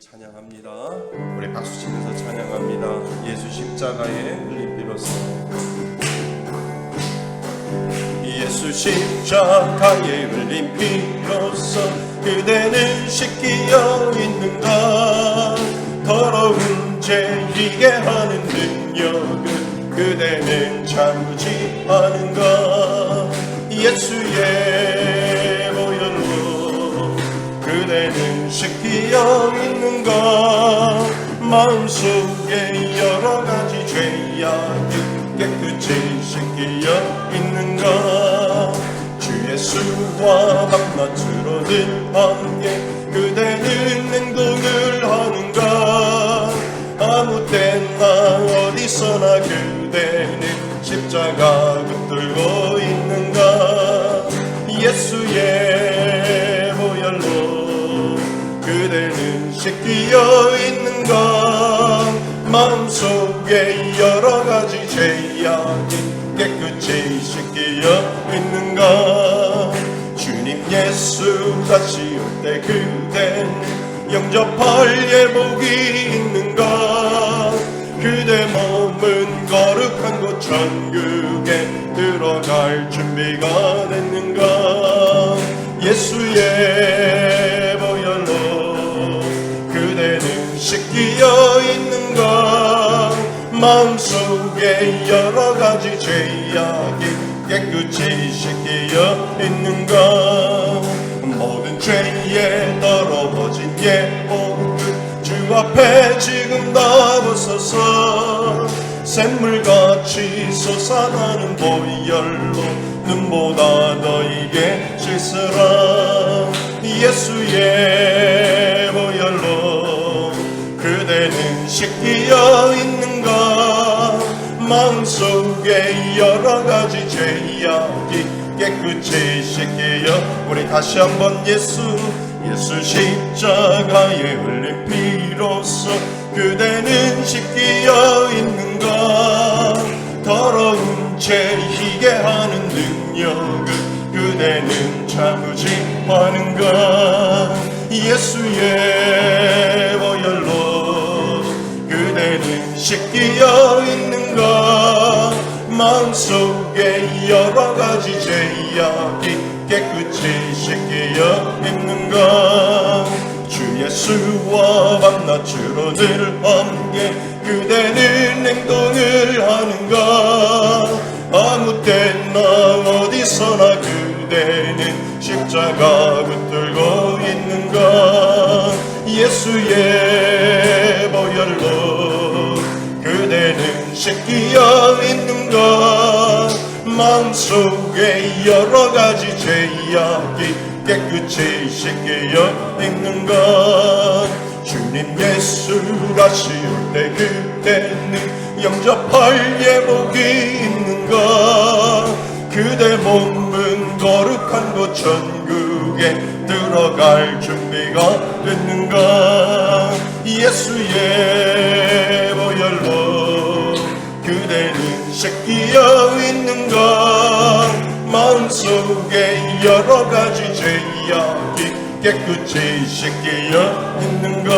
찬양합니다. 우리 박수 치면서 찬양합니다. 예수 십자가에 흘린 피로써, 예수 십자가에 흘린 피로써 그대는 씻기어 있는가. 더러운 죄 희게 하는 능력을 그대는 참지 않은가. 예수의 보혈로 그대는 씻기어 있는가. 마음속에 여러가지 죄악이 깨끗이 씻기어 있는가. 주 예수와 밤낮으로 늘 함께 그대는 행동을 하는가. 아무 때나 어디서나 그대는 십자가 붙들고 있는가. 예수의 보혈로 그대는 씻기어 있는가. 마음속에 여러가지 죄악이 깨끗이 씻기어 있는가. 주님 예수 다시 올 때 그대는 영접할 예복이 있는가. 그대 몸은 거룩한 곳 천국에 들어갈 준비가 됐는가. 예수의 보혈로 그대는 씻기어 있는가. 마음속에 여러가지 죄악이 깨끗이 씻기어 있는가. 모든 죄에 더러워진 예복을 주 앞에 지금 다 벗어서 샘물같이 솟아나는 보혈로 눈보다 너에게 씻으라. 예수의 보혈로 그대는 씻기어 있는가. 마음속에 여러가지 죄악이 깨끗이 씻기어. 우리 다시 한번 예수 십자가에 흘린 피로써 그대는 씻기어 있는가. 더러운 죄 희게 하는 능력을 그대는 참으지 않은가. 예수의 보혈로 그대는 씻기어 있는가. 마음속에 여러가지 죄악이 깨끗이 씻기어 있는가. 주 예수와 밤낮으로 늘 함께 그대는 행동을 하는가. 아무 때나 어디서나 그대는 십자가 붙들고 있는가. 예수의 보혈로 그대는 씻기어 있는가. 마음속에 여러가지 죄악이 깨끗이 씻기어 있는가. 주님 예수 다시 올 때 그대는 영접할 예복이 있는가. 그대 몸은 거룩한 곳 천국에 들어갈 준비가 됐는가. 예수의 보혈로 그대는 씻기어 있는가. 마음속에 여러가지 죄악이 깨끗이 씻기어 있는가.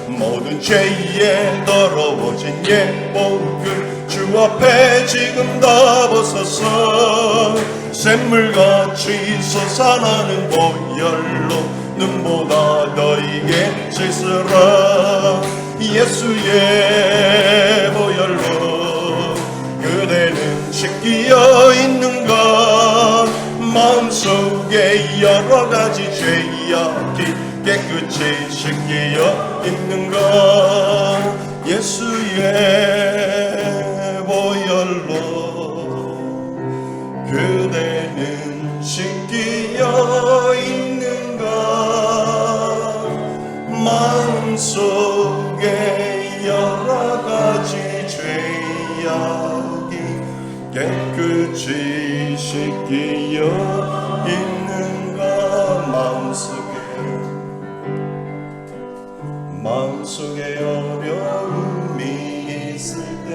모든 죄에 더러워진 예복을 주 앞에 지금 다 벗어서 샘물같이 솟아나는 보혈로 눈보다 너에게 씻으라. 예수의 보혈로 그대는 씻기어 있는가. 마음속에 여러가지 죄악이 깨끗이 씻기어 있는가. 예수의 보혈로 그대는 씻기어 있는가. 마음속에 여러가지 죄악이 깨끗이 씻기어 있는가. 마음속에 어려움이 있을 때,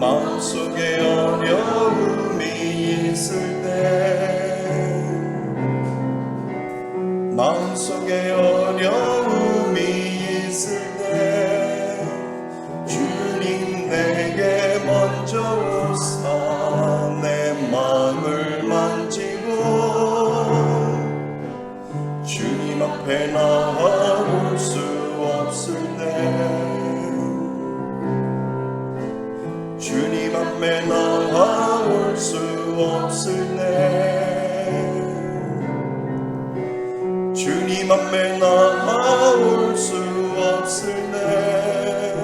마음속에 어려움이 있을 때 마음속에 어려움이 있을 때 주님 내게 먼저 오사 내 마음을 만지고 주님 앞에 나아올 수 없을 때 주님 앞에 나아올 수 없을 때 주님 앞에 나아올 수 없을 때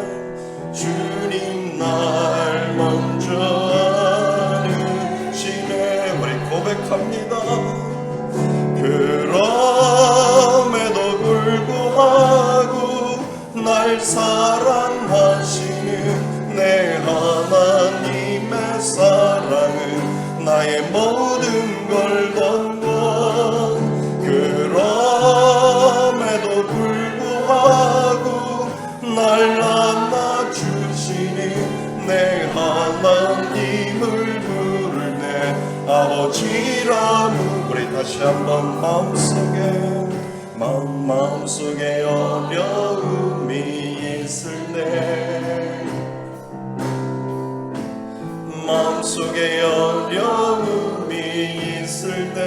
주님 날 먼저 아시네. 우리 고백합니다. 그럼에도 불구하고 날 사랑하시는 내 하나님의 사랑은 나의 모든 걸 덮고 그럼에도 불구하고 날 안아주시는 내 하나님을 부를 내 아버지라무. 우리 다시 한번 마음속에 어려움이 있을 때 마음속에 어려움이 있을 때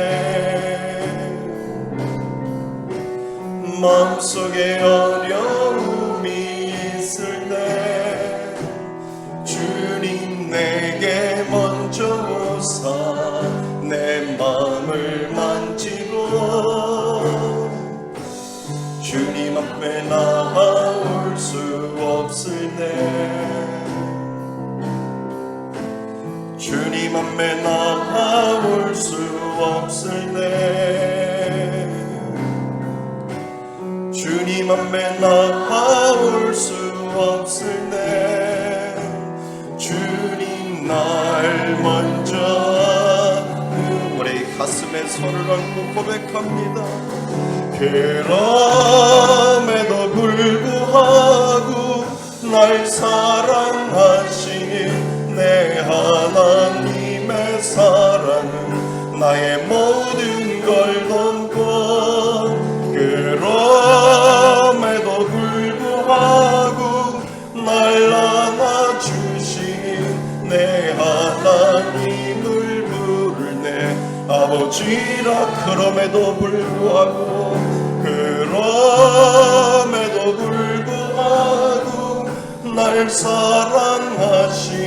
마음속에 어려움이 있을 때 주님 내게 먼저 오사 내 마음을 만지고 주님 앞에 나아올 수 없을 때 주님 앞에 나아올 수 없을 때 주님 앞에 나아올 수 없을 때 주님 날 먼저 우리 가슴에 손을 얹고 고백합니다. 그럼에도 불구하고 날 사랑하시는 내 하나님의 사랑은 나의 모든 걸 덮고 그럼에도 불구하고 날 안아주시는 내 하나님을 부를 내 아버지라. 그럼에도 불구하고 날 사랑하시는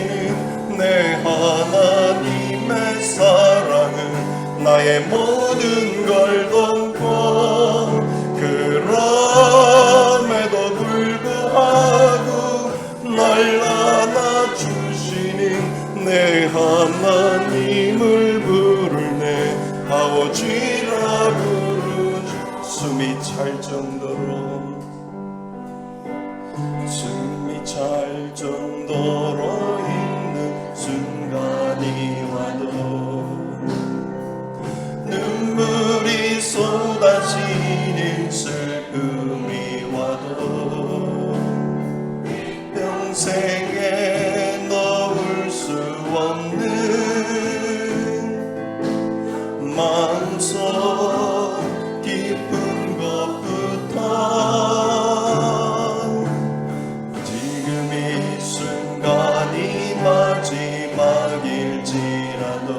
내 하나님의 사랑은 나의 모든 걸 덮고 그럼에도 불구하고 날 안아주시는 내 하나님을 부를 내 아버지라 부르지. 숨이 찰 정도로 힘든 순간이 와도 눈물이 쏟아지는 슬픔이 와도 평생에 놓을 수 없는 마음속 깊은 것부터 지금 이 순간이 마지막일지라도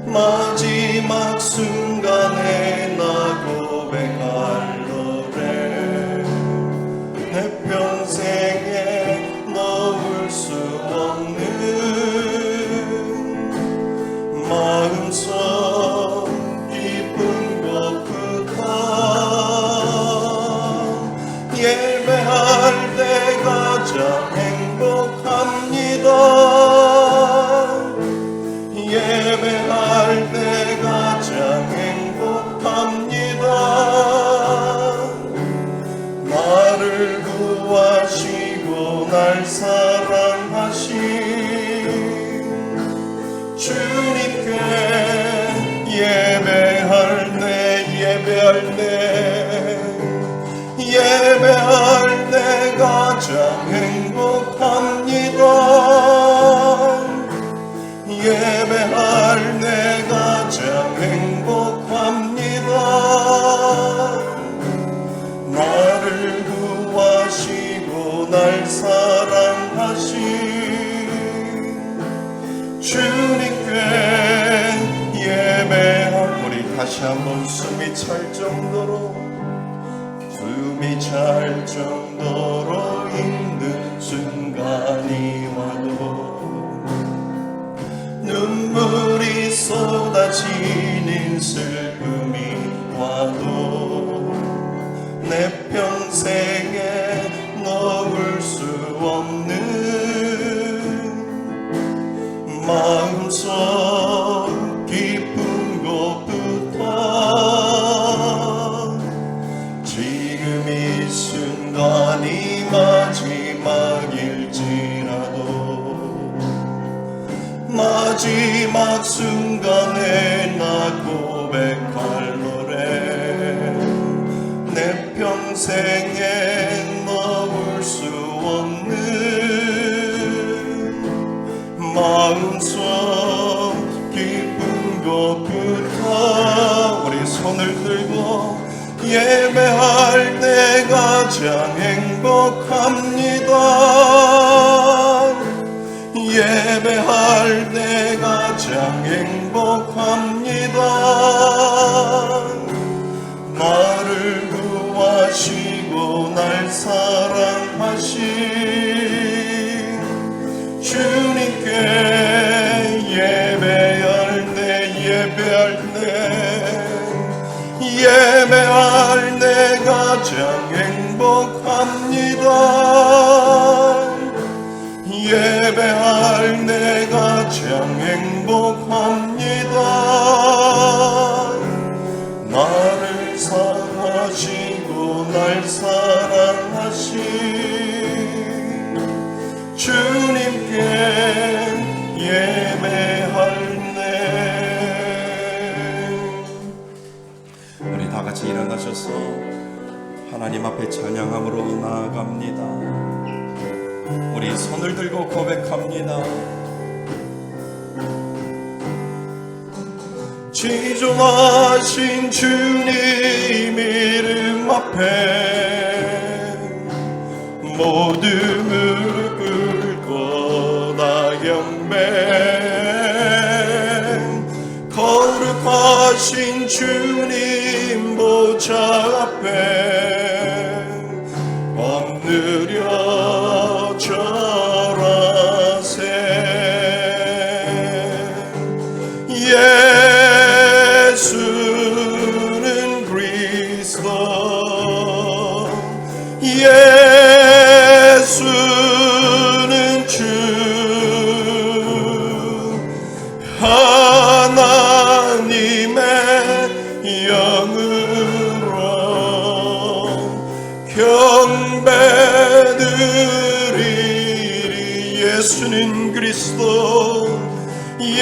마지막 순간에 나 고백할 노래 내 평생에 놓을 수 없는 마음속 깊은 곳부터 예배할 때 가장 행복합니다. 예배할 때 가장 행복합니다. 나를 구하시고 날 사랑하신 주님께 예배할 때 가장 행복합니다. 예배할 때 가장 행복합니다. 다시 한번 숨이 찰 정도로 힘든 순간이 와도 눈물이 쏟아지는 슬픔이 와도 내 평생에 넣을 수 없는 마음속 깊은 곳부터 지금 이 순간이 마지막일지라도 마지막 순간에 나 고백할 노래 내 평생에 넣을 수 없는 마음속 깊은 곳부터 우리 손을 들고 예배할 때 가장 행복합니다. 예배할 때 가장 행복합니다. 나를 구하시고 날 사랑하신 주님께 예배할 때 가장 행복합니다. 예배할 때 가장 행복합니다. 나를 사랑하시고 날 사랑하신 주님께 예배할 우리 다 같이 일어나셔서 하나님 앞에 찬양함으로 나아갑니다. 우리 손을 들고 고백합니다. 지존하신 주님 이름 앞에 모두 무릎 꿇고 다 경배 거룩하신 주님 보좌 앞에 엎드려 절하세 예수는 그리스도 예수는 주 하나님의 영으로 경배드리리 예수는 그리스도 예수는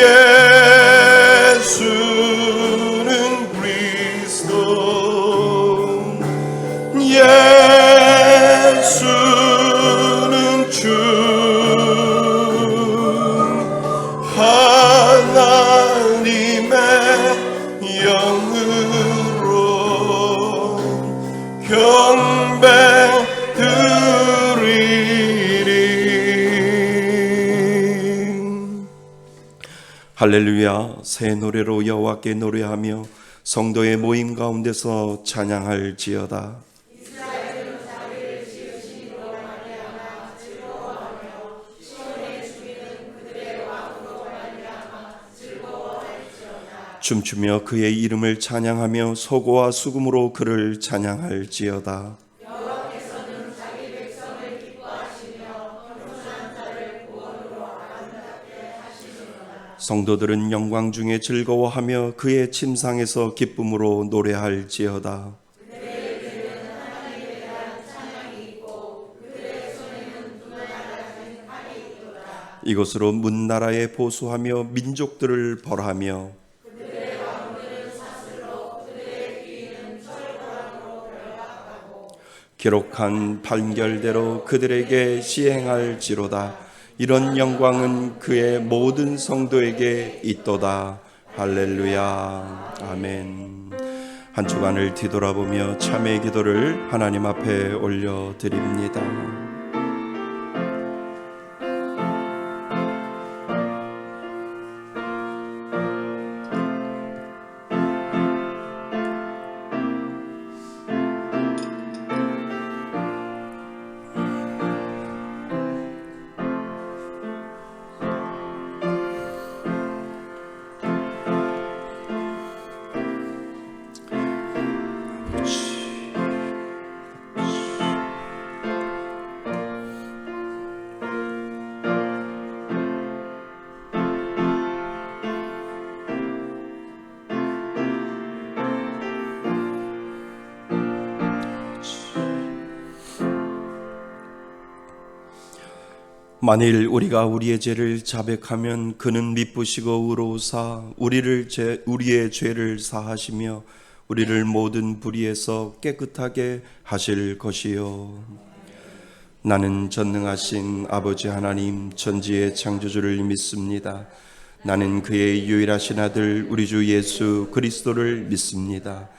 그리스도 예수는 주 하나님의 영으로 경배드리리. 할렐루야. 새 노래로 여호와께 노래하며 성도의 모임 가운데서 찬양할지어다. 춤추며 그의 이름을 찬양하며 소고와 수금으로 그를 찬양할지어다. 여호와께서는 자기 백성을 기뻐하시며 겸손한 자를 구원으로 아름답게 하시리로다. 성도들은 영광 중에 즐거워하며 그의 침상에서 기쁨으로 노래할지어다. 이곳으로 문나라에 보수하며 민족들을 벌하며 기록한 판결대로 그들에게 시행할지로다. 이런 영광은 그의 모든 성도에게 있도다. 할렐루야. 아멘. 한 주간을 뒤돌아보며 참회의 기도를 하나님 앞에 올려드립니다. 만일 우리가 우리의 죄를 자백하면 그는 미쁘시고 의로우사 우리의 죄를 사하시며 우리를 모든 불의에서 깨끗하게 하실 것이요. 나는 전능하신 아버지 하나님 천지의 창조주를 믿습니다. 나는 그의 유일하신 아들 우리 주 예수 그리스도를 믿습니다.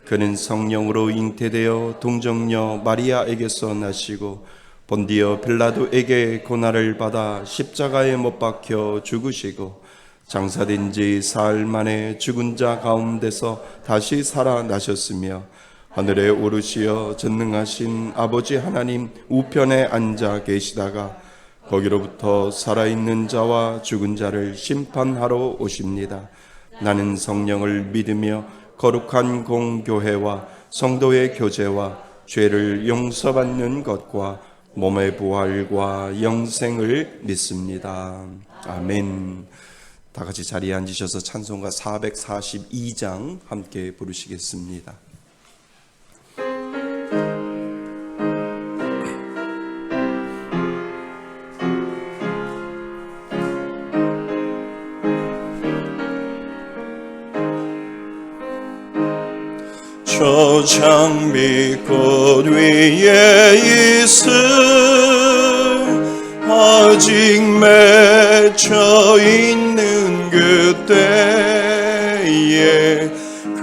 그는 성령으로 잉태되어 동정녀 마리아에게서 나시고 본디어 빌라도에게 고난을 받아 십자가에 못 박혀 죽으시고 장사된 지 사흘 만에 죽은 자 가운데서 다시 살아나셨으며 하늘에 오르시어 전능하신 아버지 하나님 우편에 앉아 계시다가 거기로부터 살아있는 자와 죽은 자를 심판하러 오십니다. 나는 성령을 믿으며 거룩한 공교회와 성도의 교제와 죄를 용서받는 것과 몸의 부활과 영생을 믿습니다. 아멘. 다 같이 자리에 앉으셔서 찬송가 442장 함께 부르시겠습니다. 저 장미꽃 위에 있음 아직 맺혀 있는 그때에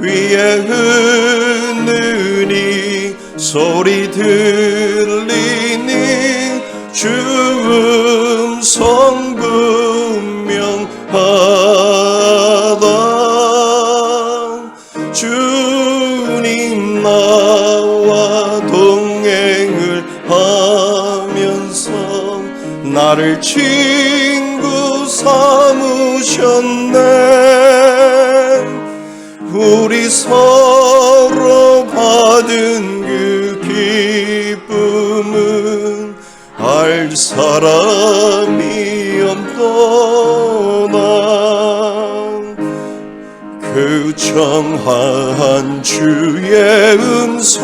귀에 흐느니 소리 들리니 주 음성 분명하다. 주님 나와 동행을 하면서 나를 친구 삼으셨네. 우리 서로 받은 그 기쁨은 알 사람이 없도다. 그 청한 주의 음성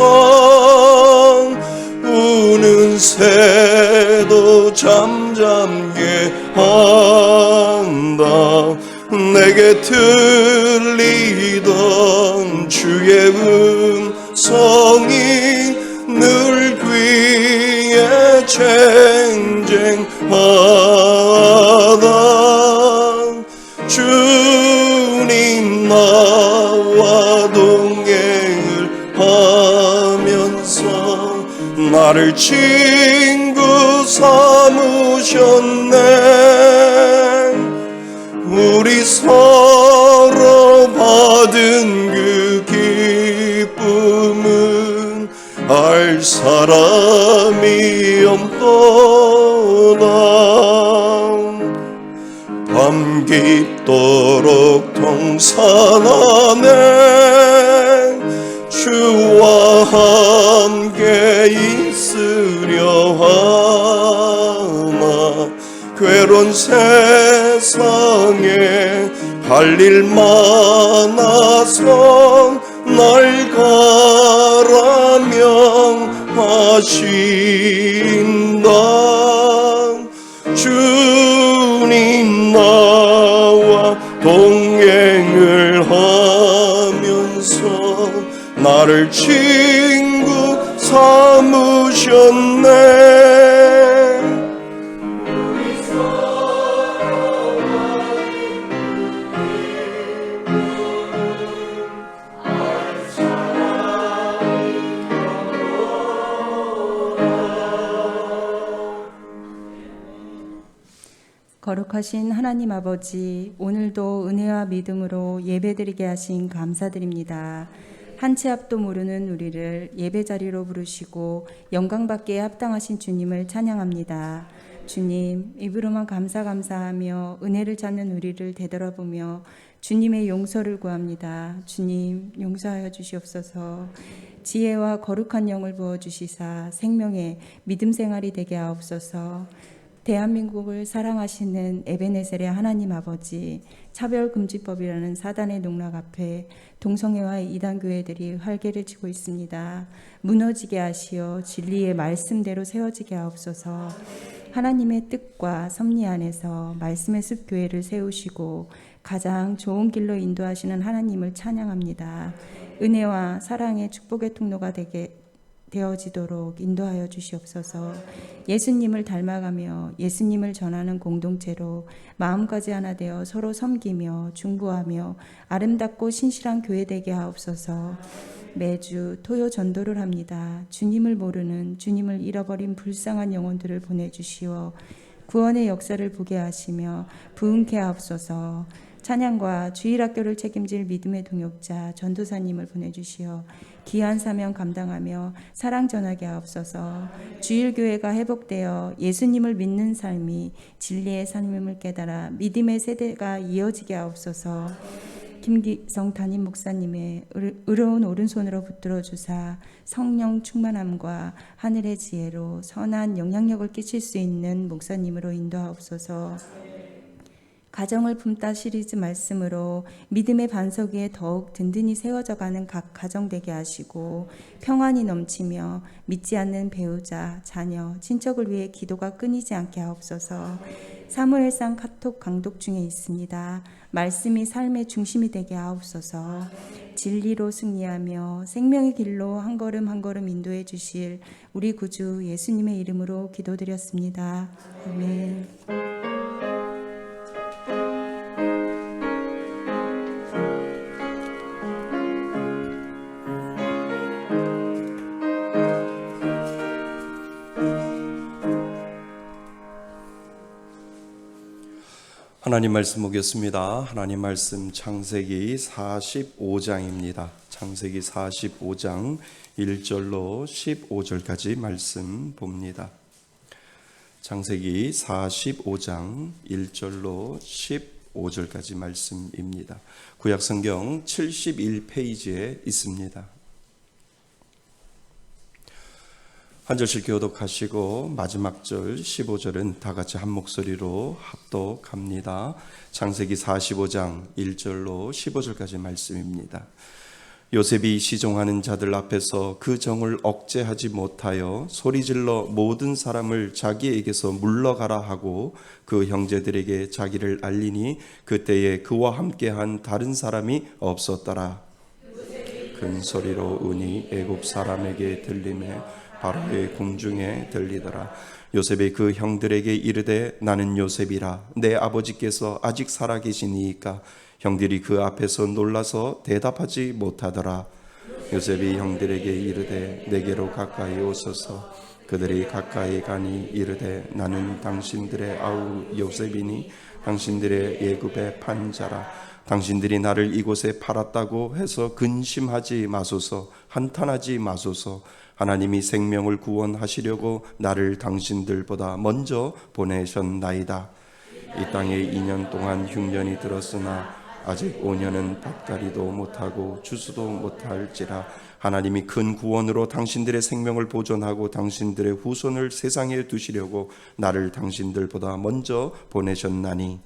우는 새도 잠잠게 한다. 내게 들리던 주의 음성이 늘 귀에 쟁쟁하다. 주님 나와 동행을 하면서 나를 친구 삼으셨네. 우리 서로 받은 그 기쁨은 알 사람이 없도다. 밤 깊도록 동산하네. 주와 함께 있으려 하나. 괴로운 세상에 할 일 많아서 날 가라 명하신다. 주님 나와 동행을 하면서 나를 친구 삼으셨네. 거룩하신 하나님 아버지, 오늘도 은혜와 믿음으로 예배드리게 하신 감사드립니다. 한 치 앞도 모르는 우리를 예배 자리로 부르시고 영광받기에 합당하신 주님을 찬양합니다. 주님, 입으로만 감사하며 은혜를 찾는 우리를 되돌아보며 주님의 용서를 구합니다. 주님, 용서하여 주시옵소서. 지혜와 거룩한 영을 부어주시사 생명의 믿음 생활이 되게 하옵소서. 대한민국을 사랑하시는 에베네셀의 하나님 아버지, 차별금지법이라는 사단의 농락 앞에 동성애와의 이단교회들이 활개를 치고 있습니다. 무너지게 하시어 진리의 말씀대로 세워지게 하옵소서. 하나님의 뜻과 섭리 안에서 말씀의 숲 교회를 세우시고 가장 좋은 길로 인도하시는 하나님을 찬양합니다. 은혜와 사랑의 축복의 통로가 되어지도록 인도하여 주시옵소서. 예수님을 닮아가며 예수님을 전하는 공동체로 마음까지 하나 되어 서로 섬기며 중보하며 아름답고 신실한 교회 되게 하옵소서. 매주 토요 전도를 합니다. 주님을 모르는, 주님을 잃어버린 불쌍한 영혼들을 보내주시어 구원의 역사를 보게 하시며 부흥케 하옵소서. 찬양과 주일학교를 책임질 믿음의 동역자 전도사님을 보내주시어 귀한 사명 감당하며 사랑 전하게 하옵소서. 주일교회가 회복되어 예수님을 믿는 삶이 진리의 삶임을 깨달아 믿음의 세대가 이어지게 하옵소서. 김기성 담임 목사님의 의로운 오른손으로 붙들어 주사 성령 충만함과 하늘의 지혜로 선한 영향력을 끼칠 수 있는 목사님으로 인도하옵소서. 가정을 품다 시리즈 말씀으로 믿음의 반석 위에 더욱 든든히 세워져 가는 각 가정 되게 하시고 평안이 넘치며 믿지 않는 배우자, 자녀, 친척을 위해 기도가 끊이지 않게 하옵소서. 사무엘상 카톡 강독 중에 있습니다. 말씀이 삶의 중심이 되게 하옵소서. 진리로 승리하며 생명의 길로 한 걸음 한 걸음 인도해 주실 우리 구주 예수님의 이름으로 기도드렸습니다. 아멘. 하나님 말씀 보겠습니다. 하나님 말씀 창세기 45장입니다. 창세기 45장 1절로 15절까지 말씀 봅니다. 창세기 45장 1절로 15절까지 말씀입니다. 구약성경 71페이지에 있습니다. 한 절씩 교독하시고 마지막 절 15절은 다 같이 한 목소리로 합독합니다. 창세기 45장 1절로 15절까지 말씀입니다. 요셉이 시종하는 자들 앞에서 그 정을 억제하지 못하여 소리질러 모든 사람을 자기에게서 물러가라 하고 그 형제들에게 자기를 알리니 그때에 그와 함께한 다른 사람이 없었더라. 큰 소리로 운이 애굽 사람에게 들리매 바로의 궁중에 들리더라. 요셉이 그 형들에게 이르되 나는 요셉이라. 내 아버지께서 아직 살아계시니이까. 형들이 그 앞에서 놀라서 대답하지 못하더라. 요셉이 형들에게 이르되 내게로 가까이 오소서. 그들이 가까이 가니 이르되 나는 당신들의 아우 요셉이니 당신들의 애굽의 판자라. 당신들이 나를 이곳에 팔았다고 해서 근심하지 마소서. 한탄하지 마소서. 하나님이 생명을 구원하시려고 나를 당신들보다 먼저 보내셨나이다. 이 땅에 2년 동안 흉년이 들었으나 아직 5년은 밭갈이도 못하고 주수도 못할지라. 하나님이 큰 구원으로 당신들의 생명을 보존하고 당신들의 후손을 세상에 두시려고 나를 당신들보다 먼저 보내셨나니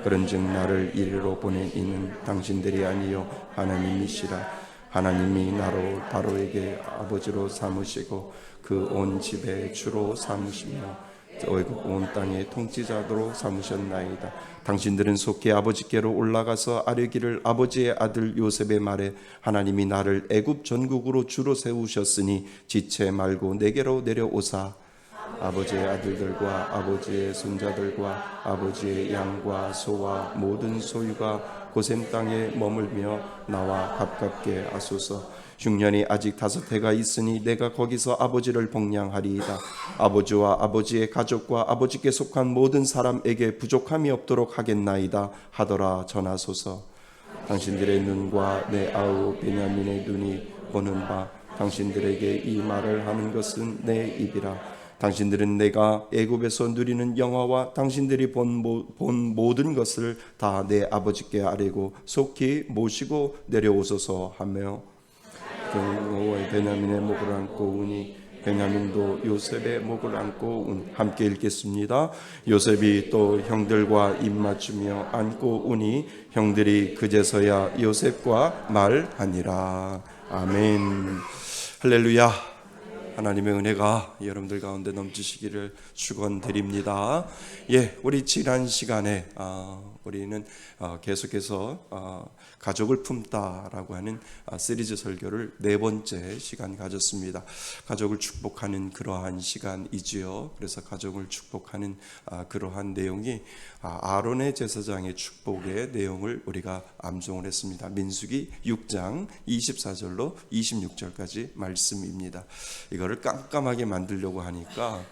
그런즉 나를 이리로 보낸 이는 당신들이 아니요 하나님이시라. 하나님이 나로 바로에게 아버지로 삼으시고 그 온 집의 주로 삼으시며 애굽 온 땅의 통치자로 삼으셨나이다. 당신들은 속히 아버지께로 올라가서 아뢰기를 아버지의 아들 요셉의 말에 하나님이 나를 애굽 전국으로 주로 세우셨으니 지체 말고 내게로 내려오사 아버지의 아들들과 아버지의 손자들과 아버지의 양과 소와 모든 소유가 고셈 땅에 머물며 나와 가깝게 하소서. 흉년이 아직 5해가 있으니 내가 거기서 아버지를 복량하리이다. 아버지와 아버지의 가족과 아버지께 속한 모든 사람에게 부족함이 없도록 하겠나이다 하더라 전하소서. 당신들의 눈과 내 아우 베냐민의 눈이 보는 바 당신들에게 이 말을 하는 것은 내 입이라. 당신들은 내가 애굽에서 누리는 영화와 당신들이 본 모든 것을 다 내 아버지께 아뢰고 속히 모시고 내려오소서 하며 그 베냐민의 목을 안고 우니 베냐민도 요셉의 목을 안고 함께 읽겠습니다. 요셉이 또 형들과 입맞추며 안고 우니 형들이 그제서야 요셉과 말하니라. 아멘. 할렐루야. 하나님의 은혜가 여러분들 가운데 넘치시기를 축원드립니다. 우리 지난 시간에 우리는 계속해서 가족을 품다라고 하는 시리즈 설교를 4번째 시간 가졌습니다. 가족을 축복하는 그러한 시간이지요. 그래서 가족을 축복하는 그러한 내용이 아론의 제사장의 축복의 내용을 우리가 암송을 했습니다. 민수기 6장 24절로 26절까지 말씀입니다. 이거를 깜깜하게 만들려고 하니까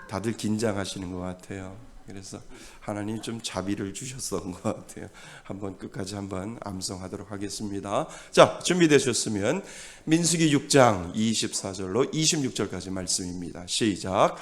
다들 긴장하시는 것 같아요. 그래서 하나님 좀 자비를 주셨던 것 같아요. 한번 끝까지 한번 암송하도록 하겠습니다. 자, 준비되셨으면 민수기 6장 24절로 26절까지 말씀입니다. 시작.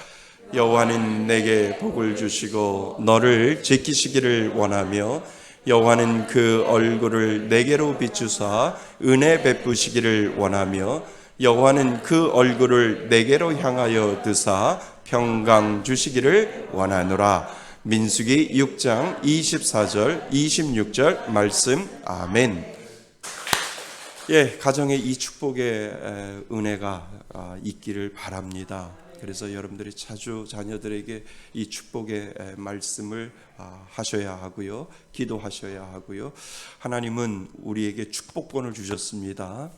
여호와는 내게 복을 주시고 너를 지키시기를 원하며 여호와는 그 얼굴을 내게로 비추사 은혜 베푸시기를 원하며 여호와는 그 얼굴을 내게로 향하여 드사 평강 주시기를 원하노라. 민수기 6장 24절 26절 말씀. 아멘. 가정에 이 축복의 은혜가 있기를 바랍니다. 그래서 여러분들이 자주 자녀들에게 이 축복의 말씀을 하셔야 하고요, 기도하셔야 하고요. 하나님은 우리에게 축복권을 주셨습니다.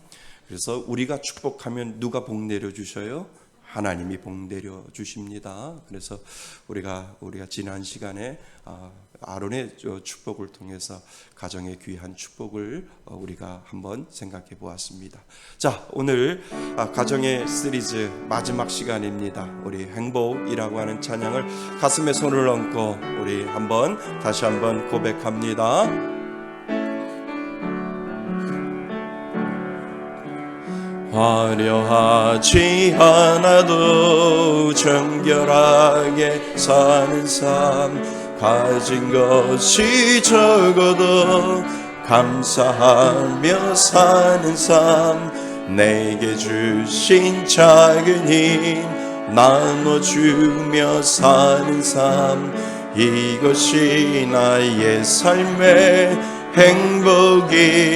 그래서 우리가 축복하면 누가 복 내려 주셔요? 하나님이 복 내려 주십니다. 그래서 우리가 지난 시간에 아론의 축복을 통해서 가정의 귀한 축복을 우리가 한번 생각해 보았습니다. 자, 오늘 가정의 시리즈 마지막 시간입니다. 우리 행복이라고 하는 찬양을 가슴에 손을 얹고 우리 다시 한번 고백합니다. 화려하지 않아도 정결하게 사는 삶, 가진 것이 적어도 감사하며 사는 삶, 내게 주신 작은 힘 나눠주며 사는 삶, 이것이 나의 삶의 행복이라오.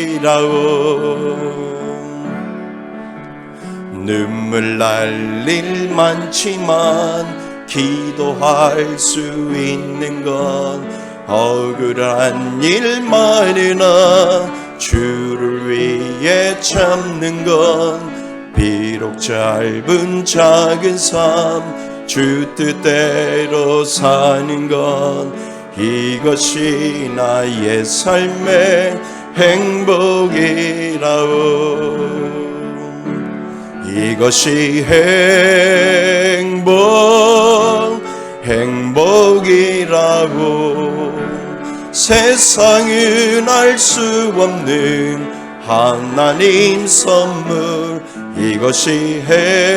눈물 날 일 많지만 기도할 수 있는 건 억울한 일 많으나 주를 위해 참는 건 비록 짧은 작은 삶 주 뜻대로 사는 건 이것이 나의 삶의 행복이라오. 이것이 행복이라고. 세상은 알 수 없는 하나님 선물, 이것이 행복이라고.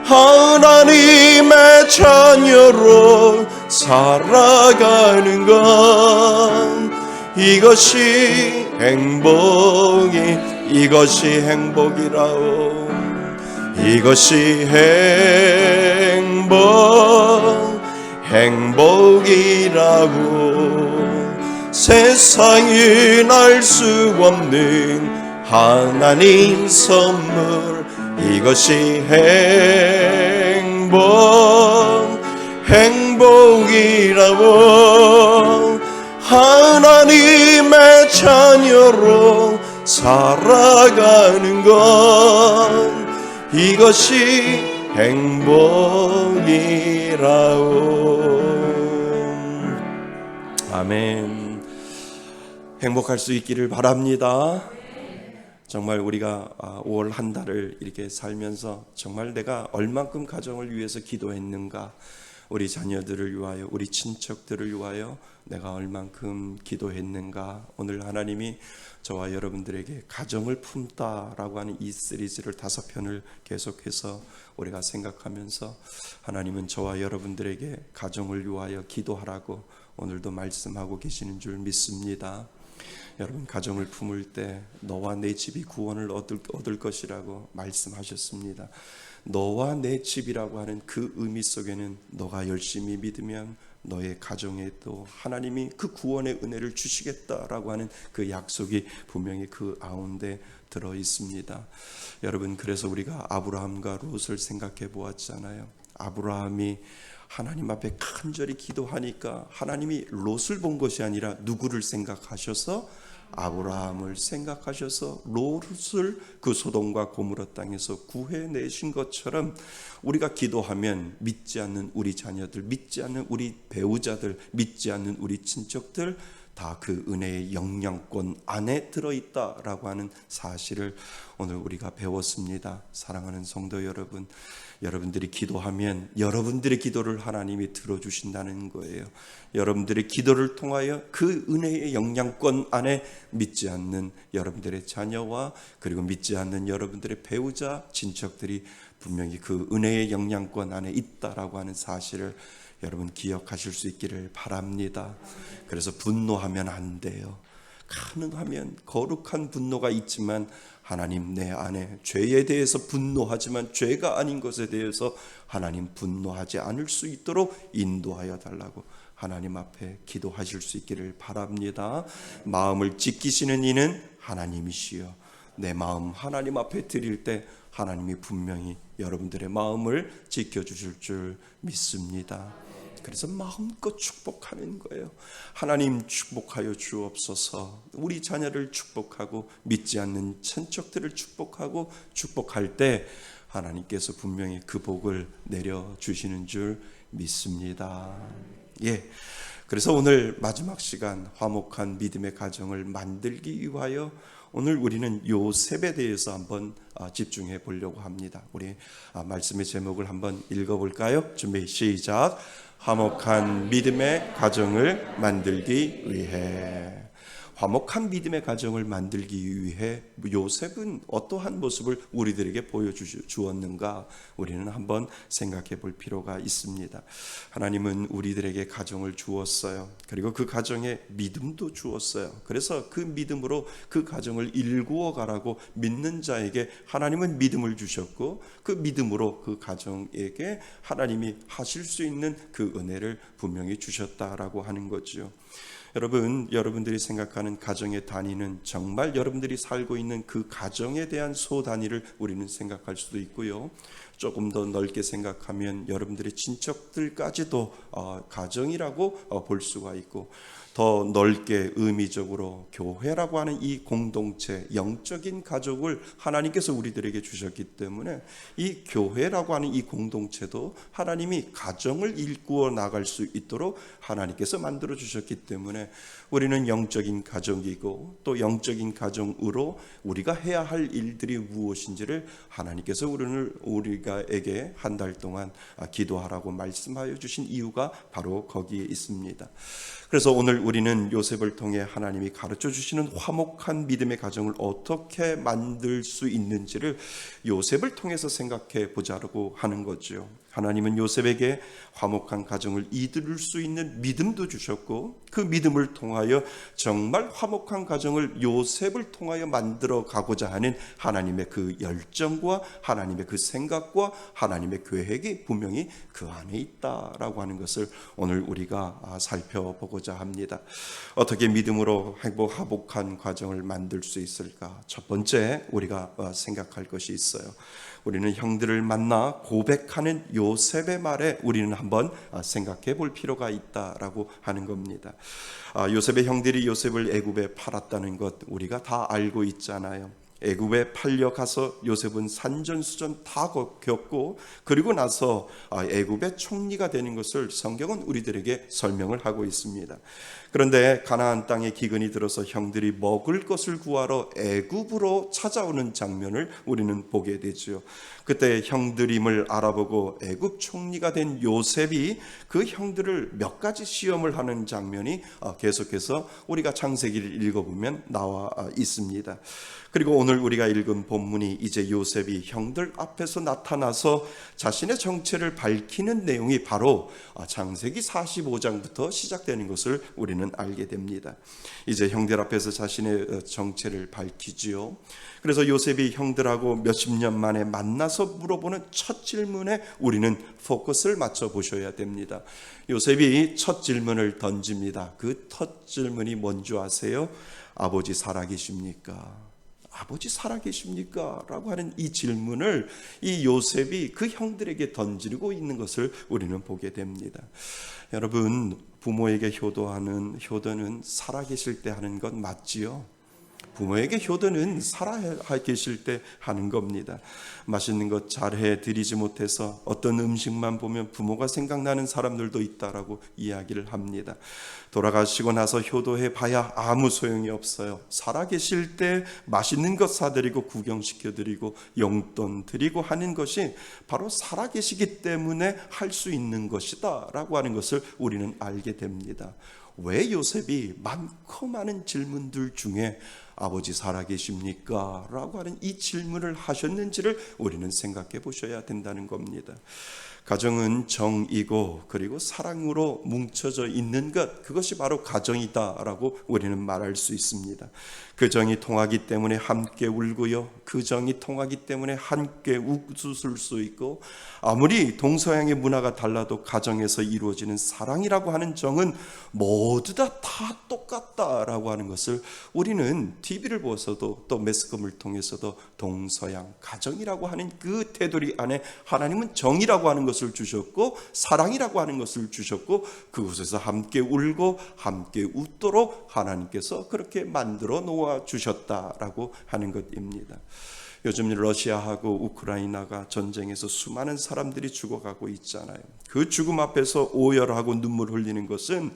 하나님의 자녀로 살아가는 건 이것이 행복이라오. 이것이 행복이라고. 세상은 알 수 없는 하나님 선물, 이것이 행복이라고. 하나님의 자녀로 살아가는 건 이것이 행복이라오. 아멘. 행복할 수 있기를 바랍니다. 정말 우리가 5월 한 달을 이렇게 살면서 정말 내가 얼만큼 가정을 위해서 기도했는가, 우리 자녀들을 위하여, 우리 친척들을 위하여 내가 얼만큼 기도했는가. 오늘 하나님이 저와 여러분들에게 가정을 품다라고 하는 이 시리즈를 5편을 계속해서 우리가 생각하면서 하나님은 저와 여러분들에게 가정을 위하여 기도하라고 오늘도 말씀하고 계시는 줄 믿습니다. 여러분, 가정을 품을 때 너와 내 집이 구원을 얻을 것이라고 말씀하셨습니다. 너와 내 집이라고 하는 그 의미 속에는 너가 열심히 믿으면 너의 가정에도 하나님이 그 구원의 은혜를 주시겠다라고 하는 그 약속이 분명히 그 가운데 들어 있습니다. 여러분, 그래서 우리가 아브라함과 롯을 생각해 보았잖아요. 아브라함이 하나님 앞에 간절히 기도하니까 하나님이 롯을 본 것이 아니라 누구를 생각하셔서? 아브라함을 생각하셔서 롯을 그 소돔과 고모라 땅에서 구해내신 것처럼 우리가 기도하면 믿지 않는 우리 자녀들, 믿지 않는 우리 배우자들, 믿지 않는 우리 친척들 다 그 은혜의 영향권 안에 들어있다라고 하는 사실을 오늘 우리가 배웠습니다. 사랑하는 성도 여러분, 여러분들이 기도하면 여러분들의 기도를 하나님이 들어주신다는 거예요. 여러분들의 기도를 통하여 그 은혜의 영향권 안에 믿지 않는 여러분들의 자녀와 그리고 믿지 않는 여러분들의 배우자, 친척들이 분명히 그 은혜의 영향권 안에 있다라고 하는 사실을 여러분 기억하실 수 있기를 바랍니다. 그래서 분노하면 안 돼요. 가능하면 거룩한 분노가 있지만 하나님 내 안에 죄에 대해서 분노하지만 죄가 아닌 것에 대해서 하나님 분노하지 않을 수 있도록 인도하여 달라고 하나님 앞에 기도하실 수 있기를 바랍니다. 마음을 지키시는 이는 하나님이시여. 내 마음 하나님 앞에 드릴 때 하나님이 분명히 여러분들의 마음을 지켜주실 줄 믿습니다. 그래서 마음껏 축복하는 거예요. 하나님 축복하여 주옵소서. 우리 자녀를 축복하고 믿지 않는 친척들을 축복하고 축복할 때 하나님께서 분명히 그 복을 내려주시는 줄 믿습니다. 그래서 오늘 마지막 시간 화목한 믿음의 가정을 만들기 위하여 오늘 우리는 요셉에 대해서 한번 집중해 보려고 합니다. 우리 말씀의 제목을 한번 읽어볼까요? 준비 시작. 화목한 믿음의 가정을 만들기 위해. 화목한 믿음의 가정을 만들기 위해 요셉은 어떠한 모습을 우리들에게 보여주었는가 우리는 한번 생각해 볼 필요가 있습니다. 하나님은 우리들에게 가정을 주었어요. 그리고 그 가정에 믿음도 주었어요. 그래서 그 믿음으로 그 가정을 일구어 가라고 믿는 자에게 하나님은 믿음을 주셨고 그 믿음으로 그 가정에게 하나님이 하실 수 있는 그 은혜를 분명히 주셨다라고 하는 거죠. 여러분들이 생각하는 가정의 단위는 정말 여러분들이 살고 있는 그 가정에 대한 소 단위를 우리는 생각할 수도 있고요. 조금 더 넓게 생각하면 여러분들의 친척들까지도 가정이라고 볼 수가 있고, 더 넓게 의미적으로 교회라고 하는 이 공동체, 영적인 가족을 하나님께서 우리들에게 주셨기 때문에 이 교회라고 하는 이 공동체도 하나님이 가정을 일구어 나갈 수 있도록 하나님께서 만들어 주셨기 때문에 우리는 영적인 가정이고, 또 영적인 가정으로 우리가 해야 할 일들이 무엇인지를 하나님께서 우리가에게 한 달 동안 기도하라고 말씀하여 주신 이유가 바로 거기에 있습니다. 그래서 오늘 우리는 요셉을 통해 하나님이 가르쳐 주시는 화목한 믿음의 가정을 어떻게 만들 수 있는지를 요셉을 통해서 생각해 보자고 하는 거죠. 하나님은 요셉에게 화목한 가정을 이룰 수 있는 믿음도 주셨고, 그 믿음을 통하여 정말 화목한 가정을 요셉을 통하여 만들어 가고자 하는 하나님의 그 열정과 하나님의 그 생각과 하나님의 계획이 분명히 그 안에 있다라고 하는 것을 오늘 우리가 살펴보고자 합니다. 어떻게 믿음으로 화목한 가정을 만들 수 있을까? 첫 번째 우리가 생각할 것이 있어요. 우리는 형들을 만나 고백하는 요셉의 말에 우리는 한번 생각해 볼 필요가 있다라고 하는 겁니다. 요셉의 형들이 요셉을 애굽에 팔았다는 것 우리가 다 알고 있잖아요. 애굽에 팔려가서 요셉은 산전수전 다 겪고, 그리고 나서 애굽의 총리가 되는 것을 성경은 우리들에게 설명을 하고 있습니다. 그런데 가나안 땅에 기근이 들어서 형들이 먹을 것을 구하러 애굽으로 찾아오는 장면을 우리는 보게 되죠. 그때 형들임을 알아보고 애굽 총리가 된 요셉이 그 형들을 몇 가지 시험을 하는 장면이 계속해서 우리가 창세기를 읽어보면 나와 있습니다. 그리고 오늘 우리가 읽은 본문이 이제 요셉이 형들 앞에서 나타나서 자신의 정체를 밝히는 내용이 바로 창세기 45장부터 시작되는 것을 우리는 알게 됩니다. 이제 형들 앞에서 자신의 정체를 밝히지요. 그래서 요셉이 형들하고 몇십 년 만에 만나서 물어보는 첫 질문에 우리는 포커스를 맞춰 보셔야 됩니다. 요셉이 첫 질문을 던집니다. 그 첫 질문이 뭔지 아세요? 아버지 살아계십니까? 아버지 살아계십니까? 라고 하는 이 질문을 이 요셉이 그 형들에게 던지고 있는 것을 우리는 보게 됩니다. 여러분, 부모에게 효도는 살아계실 때 하는 것 맞지요? 부모에게 효도는 살아계실 때 하는 겁니다. 맛있는 것 잘해 드리지 못해서 어떤 음식만 보면 부모가 생각나는 사람들도 있다라고 이야기를 합니다. 돌아가시고 나서 효도해 봐야 아무 소용이 없어요. 살아계실 때 맛있는 것 사드리고 구경시켜드리고 용돈 드리고 하는 것이 바로 살아계시기 때문에 할 수 있는 것이다 라고 하는 것을 우리는 알게 됩니다. 왜 요셉이 많고 많은 질문들 중에 아버지 살아계십니까? 라고 하는 이 질문을 하셨는지를 우리는 생각해 보셔야 된다는 겁니다. 가정은 정이고 그리고 사랑으로 뭉쳐져 있는 것, 그것이 바로 가정이다라고 우리는 말할 수 있습니다. 그 정이 통하기 때문에 함께 울고요, 그 정이 통하기 때문에 함께 웃을 수 있고, 아무리 동서양의 문화가 달라도 가정에서 이루어지는 사랑이라고 하는 정은 모두 다 똑같다라고 하는 것을 우리는 TV를 보아서도 또 매스컴을 통해서도 동서양 가정이라고 하는 그 테두리 안에 하나님은 정이라고 하는 것을 주셨고 사랑이라고 하는 것을 주셨고, 그곳에서 함께 울고 함께 웃도록 하나님께서 그렇게 만들어 놓아 주셨다라고 하는 것입니다. 요즘 러시아하고 우크라이나가 전쟁에서 수많은 사람들이 죽어가고 있잖아요. 그 죽음 앞에서 오열하고 눈물 흘리는 것은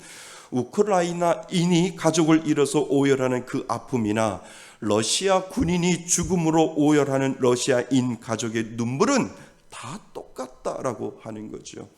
우크라이나인이 가족을 잃어서 오열하는 그 아픔이나 러시아 군인이 죽음으로 오열하는 러시아인 가족의 눈물은 다 똑같다라고 하는 거죠.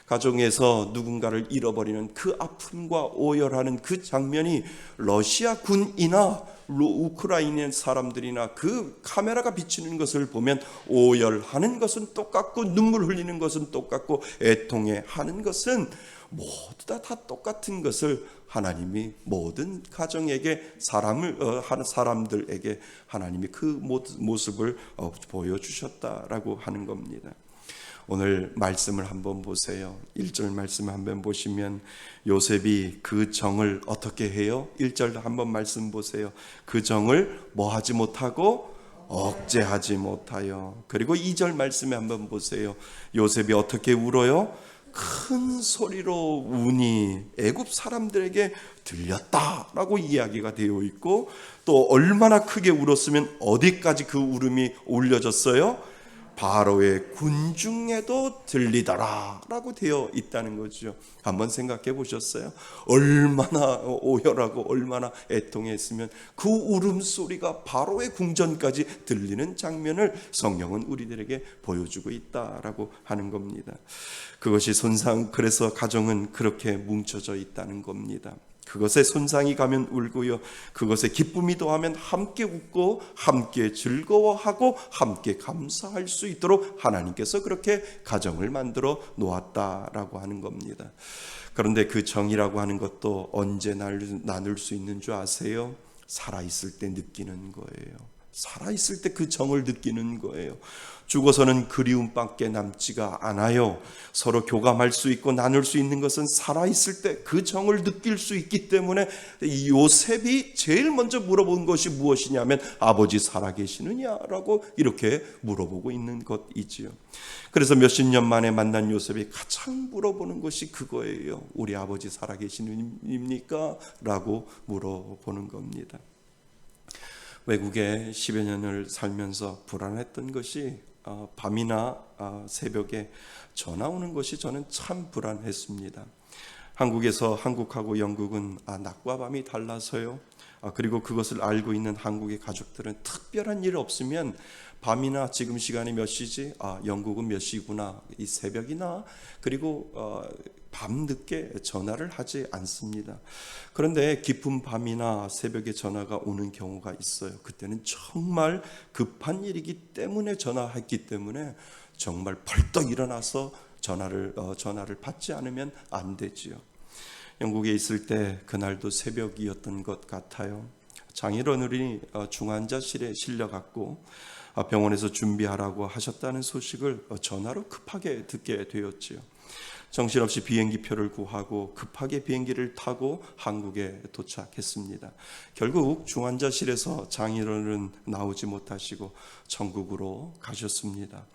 가정에서 누군가를 잃어버리는 그 아픔과 오열하는 그 장면이 러시아 군이나 우크라이나 사람들이나 그 카메라가 비치는 것을 보면 오열하는 것은 똑같고 눈물 흘리는 것은 똑같고 애통해하는 것은 모두 다 똑같은 것을 하나님이 모든 가정에게 사람들에게 하나님이 그 모습을 보여주셨다라고 하는 겁니다. 오늘 말씀을 한번 보세요. 1절 말씀을 한번 보시면 요셉이 그 정을 어떻게 해요? 1절 한번 말씀 보세요. 그 정을 뭐 하지 못하고 억제하지 못하여. 그리고 2절 말씀에 한번 보세요. 요셉이 어떻게 울어요? 큰 소리로 우니 애굽 사람들에게 들렸다라고 이야기가 되어 있고, 또 얼마나 크게 울었으면 어디까지 그 울음이 울려졌어요? 바로의 군중에도 들리더라 라고 되어 있다는 거죠. 한번 생각해 보셨어요? 얼마나 오열하고 얼마나 애통했으면 그 울음소리가 바로의 궁전까지 들리는 장면을 성경은 우리들에게 보여주고 있다라고 하는 겁니다. 그것이 그래서 가정은 그렇게 뭉쳐져 있다는 겁니다. 그것에 손상이 가면 울고요, 그것에 기쁨이 더하면 함께 웃고 함께 즐거워하고 함께 감사할 수 있도록 하나님께서 그렇게 가정을 만들어 놓았다라고 하는 겁니다. 그런데 그 정이라고 하는 것도 언제 나눌 수 있는 줄 아세요? 살아있을 때 느끼는 거예요. 살아있을 때 그 정을 느끼는 거예요. 죽어서는 그리움밖에 남지가 않아요. 서로 교감할 수 있고 나눌 수 있는 것은 살아있을 때 그 정을 느낄 수 있기 때문에 요셉이 제일 먼저 물어본 것이 무엇이냐면 아버지 살아계시느냐라고 이렇게 물어보고 있는 것이지요. 그래서 몇십 년 만에 만난 요셉이 가장 물어보는 것이 그거예요. 우리 아버지 살아계시느니까? 라고 물어보는 겁니다. 외국에 10여 년을 살면서 불안했던 것이 밤이나 새벽에 전화 오는 것이 저는 참 불안했습니다. 한국하고 영국은 낮과 밤이 달라서요. 그리고 그것을 알고 있는 한국의 가족들은 특별한 일 없으면 밤이나 지금 시간이 몇 시지? 영국은 몇 시구나. 이 새벽이나 그리고 밤늦게 전화를 하지 않습니다. 그런데 깊은 밤이나 새벽에 전화가 오는 경우가 있어요. 그때는 정말 급한 일이기 때문에 전화했기 때문에 정말 벌떡 일어나서 전화를 받지 않으면 안 되지요. 영국에 있을 때 그날도 새벽이었던 것 같아요. 장인어른이 중환자실에 실려갔고 병원에서 준비하라고 하셨다는 소식을 전화로 급하게 듣게 되었지요. 정신없이 비행기표를 구하고 급하게 비행기를 타고 한국에 도착했습니다. 결국 중환자실에서 장인어른은 나오지 못하시고 천국으로 가셨습니다.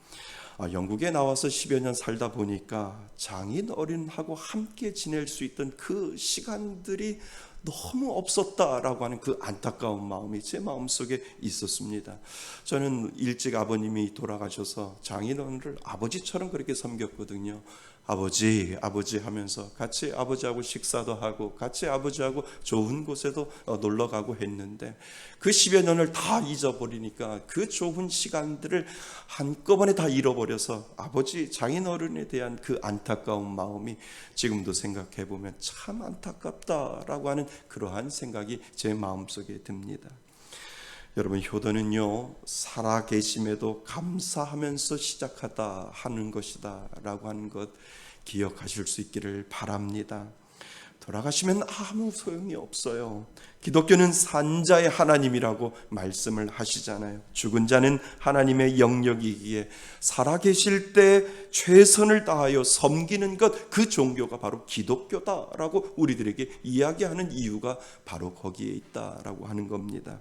영국에 나와서 10여 년 살다 보니까 장인어른하고 함께 지낼 수 있던 그 시간들이 너무 없었다라고 하는 그 안타까운 마음이 제 마음속에 있었습니다. 저는 일찍 아버님이 돌아가셔서 장인어른을 아버지처럼 그렇게 섬겼거든요. 아버지 하면서 같이 아버지하고 식사도 하고 같이 아버지하고 좋은 곳에도 놀러 가고 했는데 그 10여 년을 다 잊어버리니까 그 좋은 시간들을 한꺼번에 다 잃어버려서 아버지 장인어른에 대한 그 안타까운 마음이 지금도 생각해 보면 참 안타깝다라고 하는 그러한 생각이 제 마음속에 듭니다. 여러분, 효도는요, 살아계심에도 감사하면서 시작하다 하는 것이다 라고 하는 것 기억하실 수 있기를 바랍니다. 돌아가시면 아무 소용이 없어요. 기독교는 산자의 하나님이라고 말씀을 하시잖아요. 죽은 자는 하나님의 영역이기에 살아계실 때 최선을 다하여 섬기는 것, 그 종교가 바로 기독교다라고 우리들에게 이야기하는 이유가 바로 거기에 있다라고 하는 겁니다.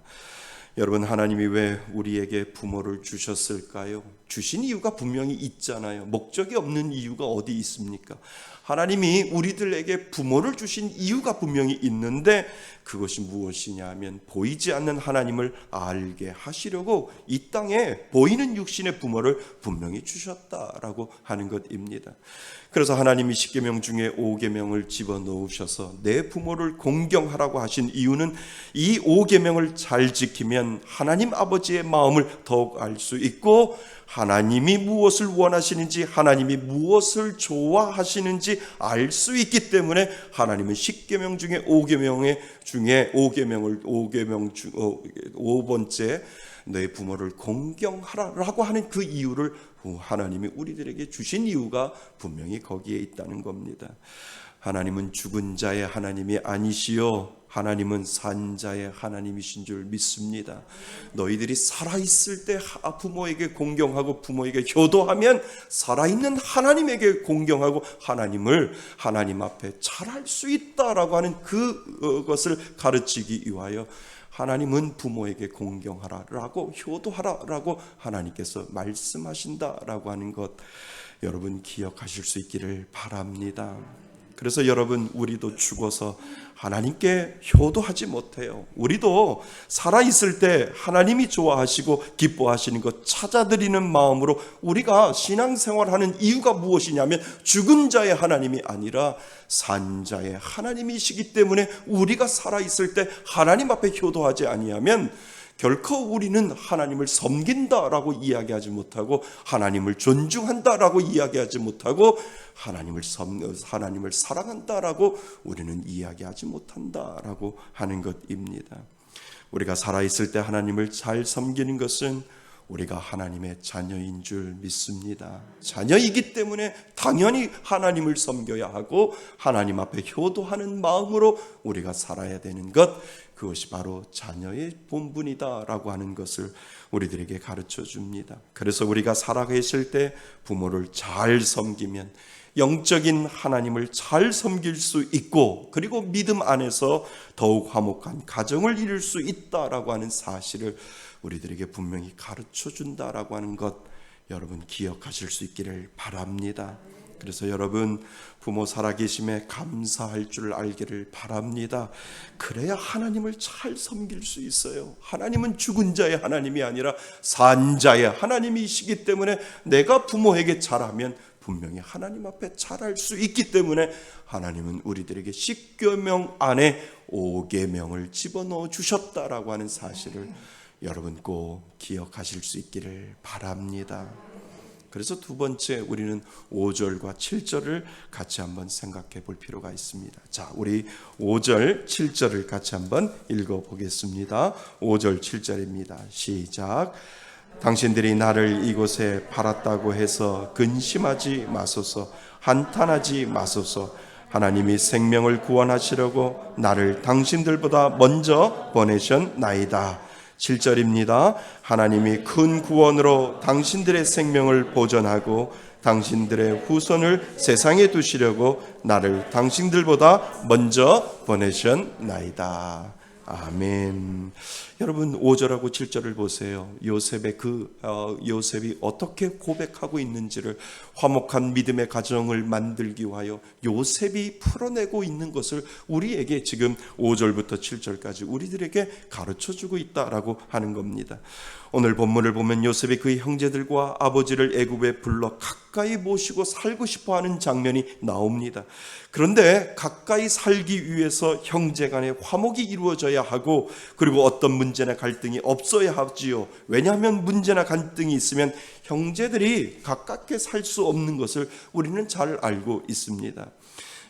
여러분, 하나님이 왜 우리에게 부모를 주셨을까요? 주신 이유가 분명히 있잖아요. 목적이 없는 이유가 어디 있습니까? 하나님이 우리들에게 부모를 주신 이유가 분명히 있는데 그것이 무엇이냐 하면 보이지 않는 하나님을 알게 하시려고 이 땅에 보이는 육신의 부모를 분명히 주셨다라고 하는 것입니다. 그래서 하나님이 10계명 중에 5계명을 집어넣으셔서 내 부모를 공경하라고 하신 이유는 이 5계명을 잘 지키면 하나님 아버지의 마음을 더욱 알 수 있고 하나님이 무엇을 원하시는지 하나님이 무엇을 좋아하시는지 알 수 있기 때문에 하나님은 10계명 중에 5계명 중 5번째 내 부모를 공경하라라고 하는 그 이유를 하나님이 우리들에게 주신 이유가 분명히 거기에 있다는 겁니다. 하나님은 죽은 자의 하나님이 아니시요 하나님은 산 자의 하나님이신 줄 믿습니다. 너희들이 살아있을 때 부모에게 공경하고 부모에게 효도하면 살아있는 하나님에게 공경하고 하나님 앞에 잘할 수 있다라고 하는 그것을 가르치기 위하여 하나님은 부모에게 공경하라라고 효도하라라고 하나님께서 말씀하신다라고 하는 것 여러분 기억하실 수 있기를 바랍니다. 그래서 여러분, 우리도 죽어서 하나님께 효도하지 못해요. 우리도 살아있을 때 하나님이 좋아하시고 기뻐하시는 것 찾아드리는 마음으로 우리가 신앙생활하는 이유가 무엇이냐면 죽은 자의 하나님이 아니라 산 자의 하나님이시기 때문에 우리가 살아있을 때 하나님 앞에 효도하지 아니하면 결코 우리는 하나님을 섬긴다라고 이야기하지 못하고 하나님을 존중한다라고 이야기하지 못하고 하나님을 사랑한다라고 우리는 이야기하지 못한다라고 하는 것입니다. 우리가 살아있을 때 하나님을 잘 섬기는 것은 우리가 하나님의 자녀인 줄 믿습니다. 자녀이기 때문에 당연히 하나님을 섬겨야 하고 하나님 앞에 효도하는 마음으로 우리가 살아야 되는 것, 그것이 바로 자녀의 본분이다라고 하는 것을 우리들에게 가르쳐 줍니다. 그래서 우리가 살아계실 때 부모를 잘 섬기면 영적인 하나님을 잘 섬길 수 있고 그리고 믿음 안에서 더욱 화목한 가정을 이룰 수 있다라고 하는 사실을 우리들에게 분명히 가르쳐 준다라고 하는 것 여러분 기억하실 수 있기를 바랍니다. 그래서 여러분 부모 살아계심에 감사할 줄 알기를 바랍니다. 그래야 하나님을 잘 섬길 수 있어요. 하나님은 죽은 자의 하나님이 아니라 산 자의 하나님이시기 때문에 내가 부모에게 잘하면 분명히 하나님 앞에 잘할 수 있기 때문에 하나님은 우리들에게 10계명 안에 5계명을 집어넣어 주셨다라고 하는 사실을 여러분 꼭 기억하실 수 있기를 바랍니다. 그래서 두 번째 우리는 5절과 7절을 같이 한번 생각해 볼 필요가 있습니다. 자, 우리 5절, 7절을 같이 한번 읽어 보겠습니다. 5절, 7절입니다. 시작. 당신들이 나를 이곳에 팔았다고 해서 근심하지 마소서, 한탄하지 마소서. 하나님이 생명을 구원하시려고 나를 당신들보다 먼저 보내셨나이다. 7절입니다. 하나님이 큰 구원으로 당신들의 생명을 보전하고 당신들의 후손을 세상에 두시려고 나를 당신들보다 먼저 보내셨나이다. 아멘. 여러분 5절하고 7절을 보세요. 요셉이 어떻게 고백하고 있는지를, 화목한 믿음의 가정을 만들기 위하여 요셉이 풀어내고 있는 것을 우리에게 지금 5절부터 7절까지 우리들에게 가르쳐주고 있다라고 하는 겁니다. 오늘 본문을 보면 요셉이 그의 형제들과 아버지를 애굽에 불러 가까이 모시고 살고 싶어하는 장면이 나옵니다. 그런데 가까이 살기 위해서 형제 간의 화목이 이루어져야 하고, 그리고 어떤 문제나 갈등이 없어야 하지요. 왜냐하면 문제나 갈등이 있으면 형제들이 가깝게 살 수 없는 것을 우리는 잘 알고 있습니다.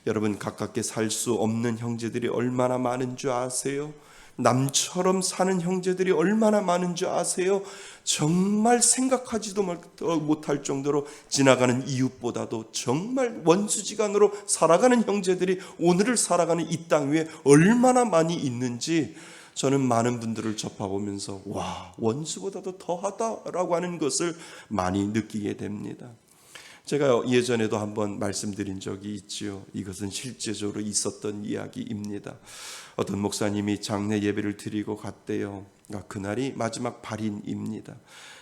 여러분, 가깝게 살 수 없는 형제들이 얼마나 많은 줄 아세요? 남처럼 사는 형제들이 얼마나 많은 줄 아세요? 정말 생각하지도 못할 정도로 지나가는 이웃보다도 정말 원수지간으로 살아가는 형제들이 오늘을 살아가는 이 땅 위에 얼마나 많이 있는지 저는 많은 분들을 접해보면서 와, 원수보다도 더하다라고 하는 것을 많이 느끼게 됩니다. 제가 예전에도 한번 말씀드린 적이 있지요. 이것은 실제적으로 있었던 이야기입니다. 어떤 목사님이 장례 예배를 드리고 갔대요. 그날이 마지막 발인입니다.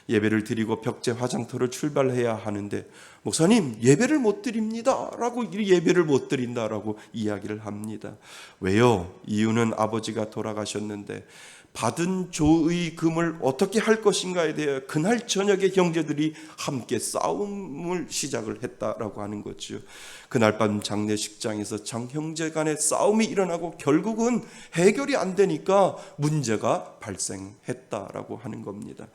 예배를 드리고 벽제 화장터를 출발해야 하는데, 목사님 예배를 못 드립니다 라고, 예배를 못 드린다라고 이야기를 합니다. 왜요? 이유는 아버지가 돌아가셨는데 받은 조의금을 어떻게 할 것인가에 대해 그날 저녁에 형제들이 함께 싸움을 시작을 했다라고 하는 거죠. 그날 밤 장례식장에서 장형제 간의 싸움이 일어나고 결국은 해결이 안 되니까 문제가 발생했다라고 하는 겁니다.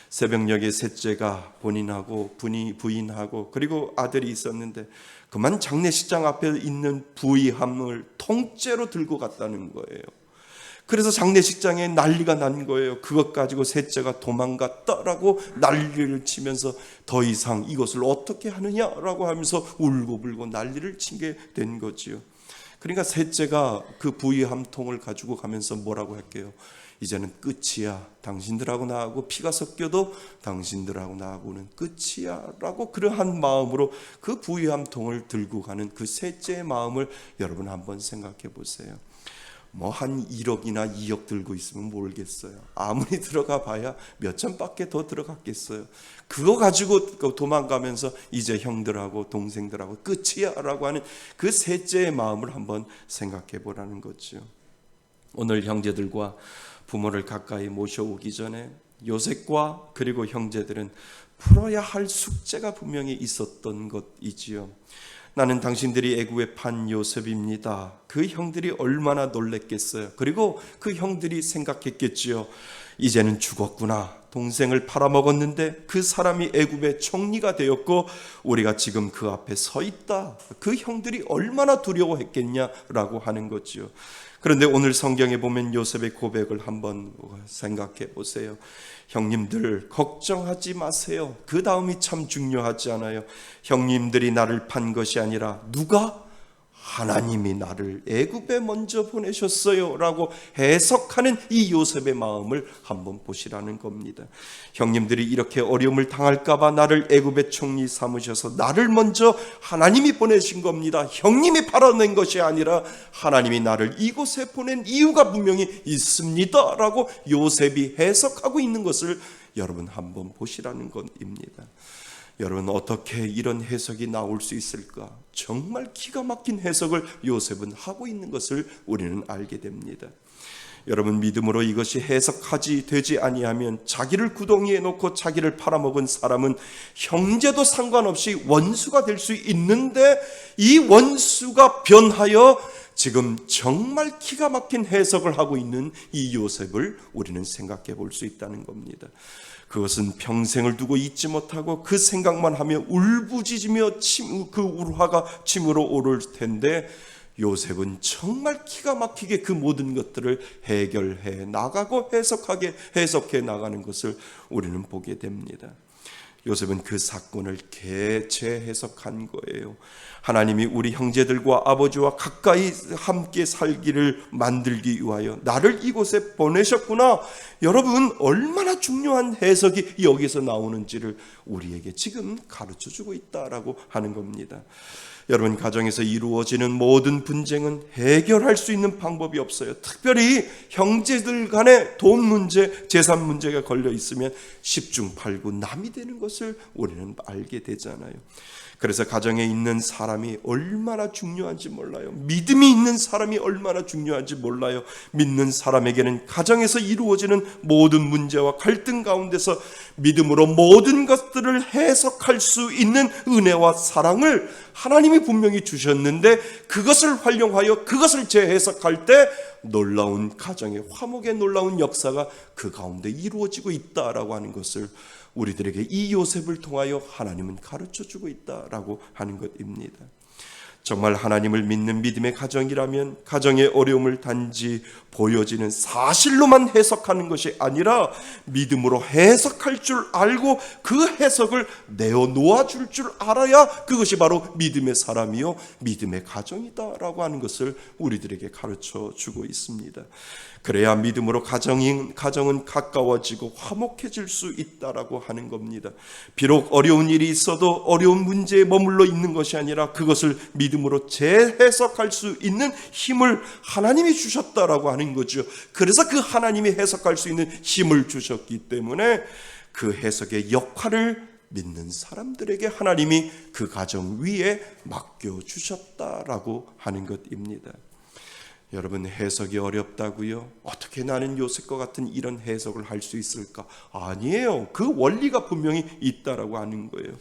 새벽녘에 셋째가 본인하고 부인하고 그리고 아들이 있었는데 그만 장례식장 앞에 있는 부의함을 통째로 들고 갔다는 거예요. 그래서 장례식장에 난리가 난 거예요. 그것 가지고 셋째가 도망갔다라고 난리를 치면서 더 이상 이것을 어떻게 하느냐라고 하면서 울고불고 난리를 치게 된 거지요. 그러니까 셋째가 그 부의함 통을 가지고 가면서 뭐라고 할게요? 이제는 끝이야. 당신들하고 나하고 피가 섞여도 당신들하고 나하고는 끝이야 라고, 그러한 마음으로 그 부의함 통을 들고 가는 그 셋째의 마음을 여러분 한번 생각해 보세요. 뭐 한 1억이나 2억 들고 있으면 모르겠어요. 아무리 들어가 봐야 몇 천밖에 더 들어갔겠어요. 그거 가지고 도망가면서 이제 형들하고 동생들하고 끝이야 라고 하는 그 셋째의 마음을 한번 생각해 보라는 거죠. 오늘 형제들과 부모를 가까이 모셔오기 전에 요셉과 그리고 형제들은 풀어야 할 숙제가 분명히 있었던 것이지요. 나는 당신들이 애굽에 판 요셉입니다. 그 형들이 얼마나 놀랬겠어요. 그리고 그 형들이 생각했겠지요. 이제는 죽었구나. 동생을 팔아먹었는데 그 사람이 애굽의 총리가 되었고 우리가 지금 그 앞에 서 있다. 그 형들이 얼마나 두려워했겠냐라고 하는 거지요. 그런데 오늘 성경에 보면 요셉의 고백을 한번 생각해 보세요. 형님들 걱정하지 마세요. 그 다음이 참 중요하지 않아요? 형님들이 나를 판 것이 아니라 누가? 하나님이 나를 애굽에 먼저 보내셨어요 라고 해석하는 이 요셉의 마음을 한번 보시라는 겁니다. 형님들이 이렇게 어려움을 당할까 봐 나를 애굽의 총리 삼으셔서 나를 먼저 하나님이 보내신 겁니다. 형님이 팔아낸 것이 아니라 하나님이 나를 이곳에 보낸 이유가 분명히 있습니다 라고 요셉이 해석하고 있는 것을 여러분 한번 보시라는 것입니다. 여러분, 어떻게 이런 해석이 나올 수 있을까? 정말 기가 막힌 해석을 요셉은 하고 있는 것을 우리는 알게 됩니다. 여러분, 믿음으로 이것이 해석하지 되지 아니하면 자기를 구덩이에 놓고 자기를 팔아먹은 사람은 형제도 상관없이 원수가 될 수 있는데 이 원수가 변하여 지금 정말 기가 막힌 해석을 하고 있는 이 요셉을 우리는 생각해 볼 수 있다는 겁니다. 그것은 평생을 두고 잊지 못하고 그 생각만 하며 울부짖으며 그 울화가 침으로 오를 텐데, 요셉은 정말 기가 막히게 그 모든 것들을 해결해 나가고 해석해 나가는 것을 우리는 보게 됩니다. 요셉은 그 사건을 재해석한 거예요. 하나님이 우리 형제들과 아버지와 가까이 함께 살기를 만들기 위하여 나를 이곳에 보내셨구나. 여러분, 얼마나 중요한 해석이 여기서 나오는지를 우리에게 지금 가르쳐주고 있다라고 하는 겁니다. 여러분, 가정에서 이루어지는 모든 분쟁은 해결할 수 있는 방법이 없어요. 특별히 형제들 간에 돈 문제, 재산 문제가 걸려 있으면 10중 8구 남이 되는 것을 우리는 알게 되잖아요. 그래서 가정에 있는 사람이 얼마나 중요한지 몰라요. 믿음이 있는 사람이 얼마나 중요한지 몰라요. 믿는 사람에게는 가정에서 이루어지는 모든 문제와 갈등 가운데서 믿음으로 모든 것들을 해석할 수 있는 은혜와 사랑을 하나님이 분명히 주셨는데, 그것을 활용하여 그것을 재해석할 때 놀라운 가정의 화목의 놀라운 역사가 그 가운데 이루어지고 있다라고 하는 것을 우리들에게 이 요셉을 통하여 하나님은 가르쳐주고 있다라고 하는 것입니다. 정말 하나님을 믿는 믿음의 가정이라면 가정의 어려움을 단지 보여지는 사실로만 해석하는 것이 아니라 믿음으로 해석할 줄 알고 그 해석을 내어놓아줄 줄 알아야 그것이 바로 믿음의 사람이요 믿음의 가정이다라고 하는 것을 우리들에게 가르쳐주고 있습니다. 그래야 믿음으로 가정은 가까워지고 화목해질 수 있다라고 하는 겁니다. 비록 어려운 일이 있어도 어려운 문제에 머물러 있는 것이 아니라 그것을 믿음으로 재해석할 수 있는 힘을 하나님이 주셨다라고 하는 거죠. 그래서 그 하나님이 해석할 수 있는 힘을 주셨기 때문에 그 해석의 역할을 믿는 사람들에게 하나님이 그 가정 위에 맡겨주셨다라고 하는 것입니다. 여러분, 해석이 어렵다고요? 어떻게 나는 요셉과 같은 이런 해석을 할 수 있을까? 아니에요. 그 원리가 분명히 있다라고 하는 거예요.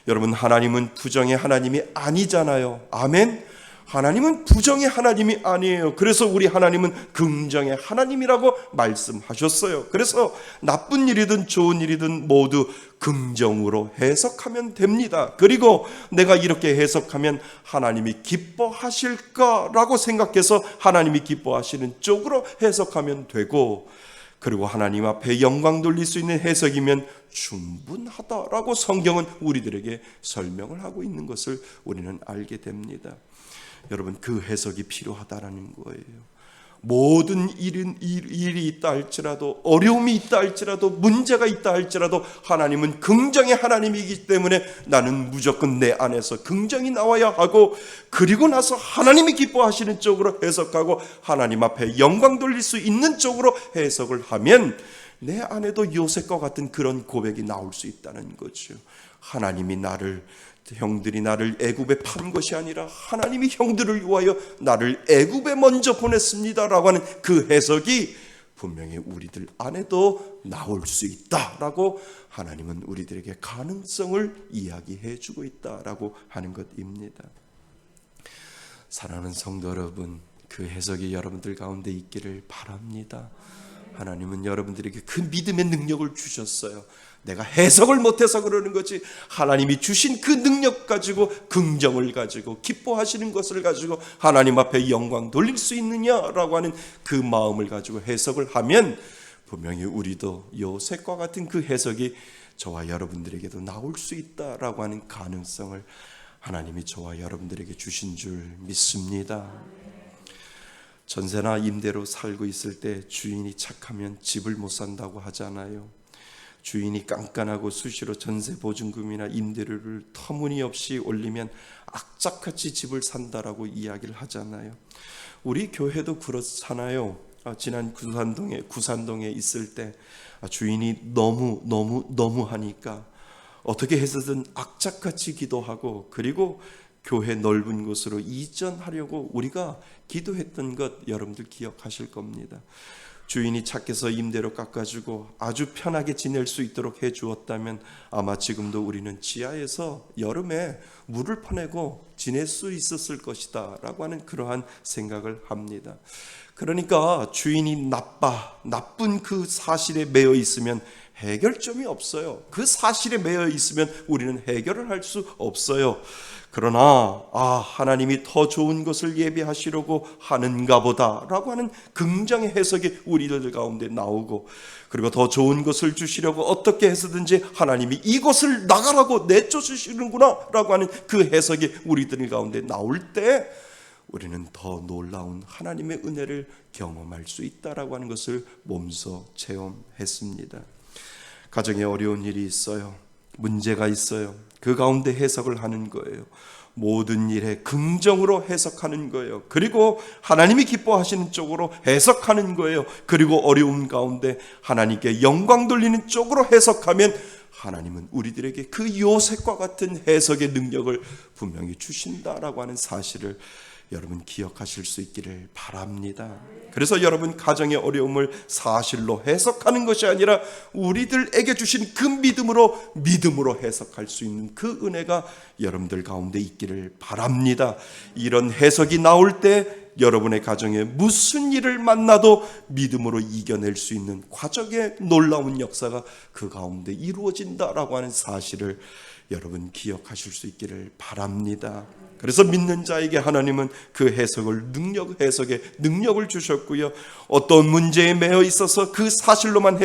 여러분, 하나님은 부정의 하나님이 아니잖아요. 아멘? 하나님은 부정의 하나님이 아니에요. 그래서 우리 하나님은 긍정의 하나님이라고 말씀하셨어요. 그래서 나쁜 일이든 좋은 일이든 모두 긍정으로 해석하면 됩니다. 그리고 내가 이렇게 해석하면 하나님이 기뻐하실까라고 생각해서 하나님이 기뻐하시는 쪽으로 해석하면 되고, 그리고 하나님 앞에 영광 돌릴 수 있는 해석이면 충분하다라고 성경은 우리들에게 설명을 하고 있는 것을 우리는 알게 됩니다. 여러분, 그 해석이 필요하다라는 거예요. 모든 일이 있다 할지라도, 어려움이 있다 할지라도, 문제가 있다 할지라도 하나님은 긍정의 하나님이기 때문에 나는 무조건 내 안에서 긍정이 나와야 하고, 그리고 나서 하나님이 기뻐하시는 쪽으로 해석하고 하나님 앞에 영광 돌릴 수 있는 쪽으로 해석을 하면 내 안에도 요셉과 같은 그런 고백이 나올 수 있다는 거죠. 하나님이 형들이 나를 애굽에 판 것이 아니라 하나님이 형들을 위하여 나를 애굽에 먼저 보냈습니다라고 하는 그 해석이 분명히 우리들 안에도 나올 수 있다라고 하나님은 우리들에게 가능성을 이야기해 주고 있다라고 하는 것입니다. 사랑하는 성도 여러분, 그 해석이 여러분들 가운데 있기를 바랍니다. 하나님은 여러분들에게 그 믿음의 능력을 주셨어요. 내가 해석을 못해서 그러는 거지, 하나님이 주신 그 능력 가지고, 긍정을 가지고, 기뻐하시는 것을 가지고 하나님 앞에 영광 돌릴 수 있느냐라고 하는 그 마음을 가지고 해석을 하면 분명히 우리도 요셉과 같은 그 해석이 저와 여러분들에게도 나올 수 있다라고 하는 가능성을 하나님이 저와 여러분들에게 주신 줄 믿습니다. 전세나 임대로 살고 있을 때 주인이 착하면 집을 못 산다고 하잖아요. 주인이 깐깐하고 수시로 전세 보증금이나 임대료를 터무니없이 올리면 악착같이 집을 산다라고 이야기를 하잖아요. 우리 교회도 그렇잖아요. 지난 구산동에 있을 때 주인이 너무 하니까 어떻게 해서든 악착같이 기도하고, 그리고 교회 넓은 곳으로 이전하려고 우리가 기도했던 것 여러분들 기억하실 겁니다. 주인이 착해서 임대료 깎아주고 아주 편하게 지낼 수 있도록 해주었다면 아마 지금도 우리는 지하에서 여름에 물을 퍼내고 지낼 수 있었을 것이다 라고 하는 그러한 생각을 합니다. 그러니까 주인이 나쁜 그 사실에 매여 있으면 해결점이 없어요. 그 사실에 매여 있으면 우리는 해결을 할 수 없어요. 그러나 하나님이 더 좋은 것을 예비하시려고 하는가 보다 라고 하는 긍정의 해석이 우리들 가운데 나오고, 그리고 더 좋은 것을 주시려고 어떻게 해서든지 하나님이 이것을 나가라고 내쫓으시는구나 라고 하는 그 해석이 우리들 가운데 나올 때 우리는 더 놀라운 하나님의 은혜를 경험할 수 있다라고 하는 것을 몸소 체험했습니다. 가정에 어려운 일이 있어요. 문제가 있어요. 그 가운데 해석을 하는 거예요. 모든 일에 긍정으로 해석하는 거예요. 그리고 하나님이 기뻐하시는 쪽으로 해석하는 거예요. 그리고 어려움 가운데 하나님께 영광 돌리는 쪽으로 해석하면 하나님은 우리들에게 그 요셉과 같은 해석의 능력을 분명히 주신다라고 하는 사실을 여러분 기억하실 수 있기를 바랍니다. 그래서 여러분 가정의 어려움을 사실로 해석하는 것이 아니라 우리들에게 주신 그 믿음으로 해석할 수 있는 그 은혜가 여러분들 가운데 있기를 바랍니다. 이런 해석이 나올 때 여러분의 가정에 무슨 일을 만나도 믿음으로 이겨낼 수 있는 과정의 놀라운 역사가 그 가운데 이루어진다라고 하는 사실을 여러분 기억하실 수 있기를 바랍니다. 그래서 믿는 자에게 하나님은 그 해석의 능력을 주셨고요. 어떤 문제에 매여 있어서 그 사실로만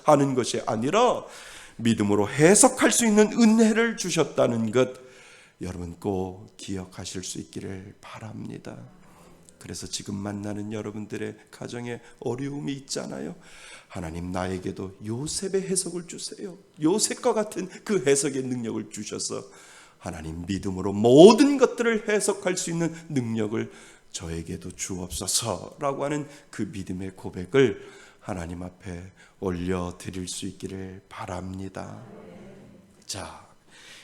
하는 것이 아니라 믿음으로 해석할 수 있는 은혜를 주셨다는 것 여러분 꼭 기억하실 수 있기를 바랍니다. 그래서 지금 만나는 여러분들의 가정에 어려움이 있잖아요. 하나님 나에게도 요셉의 해석을 주세요. 요셉과 같은 그 해석의 능력을 주셔서 하나님 믿음으로 모든 것들을 해석할 수 있는 능력을 저에게도 주옵소서라고 하는 그 믿음의 고백을 하나님 앞에 올려드릴 수 있기를 바랍니다. 자,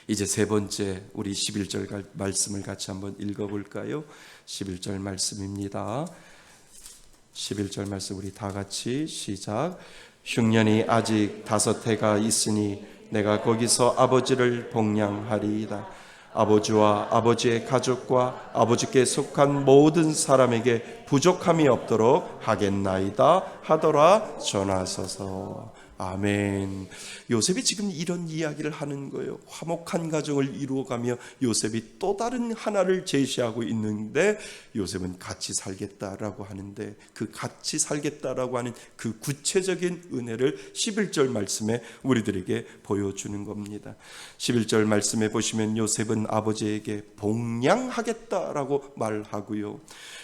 이제 세 번째 우리 11절 말씀을 같이 한번 읽어볼까요? 11절 말씀입니다. 11절 말씀 우리 다 같이 시작. 흉년이 아직 5해가 있으니 내가 거기서 아버지를 복양하리이다. 아버지와 아버지의 가족과 아버지께 속한 모든 사람에게 부족함이 없도록 하겠나이다 하더라 전하소서. 아멘. 요셉이 지금 이런 이야기를 하는 거예요. 화목한 가정을 이루어가며 요셉이 또 다른 하나를 제시하고 있는데 요셉은 같이 살겠다라고 하는데 그 같이 살겠다라고 하는 그 구체적인 은혜를 11절 말씀에 우리들에게 보여주는 겁니다. 11절 말씀에 보시면 요셉은 아버지에게 복양하겠다라고 말하고요.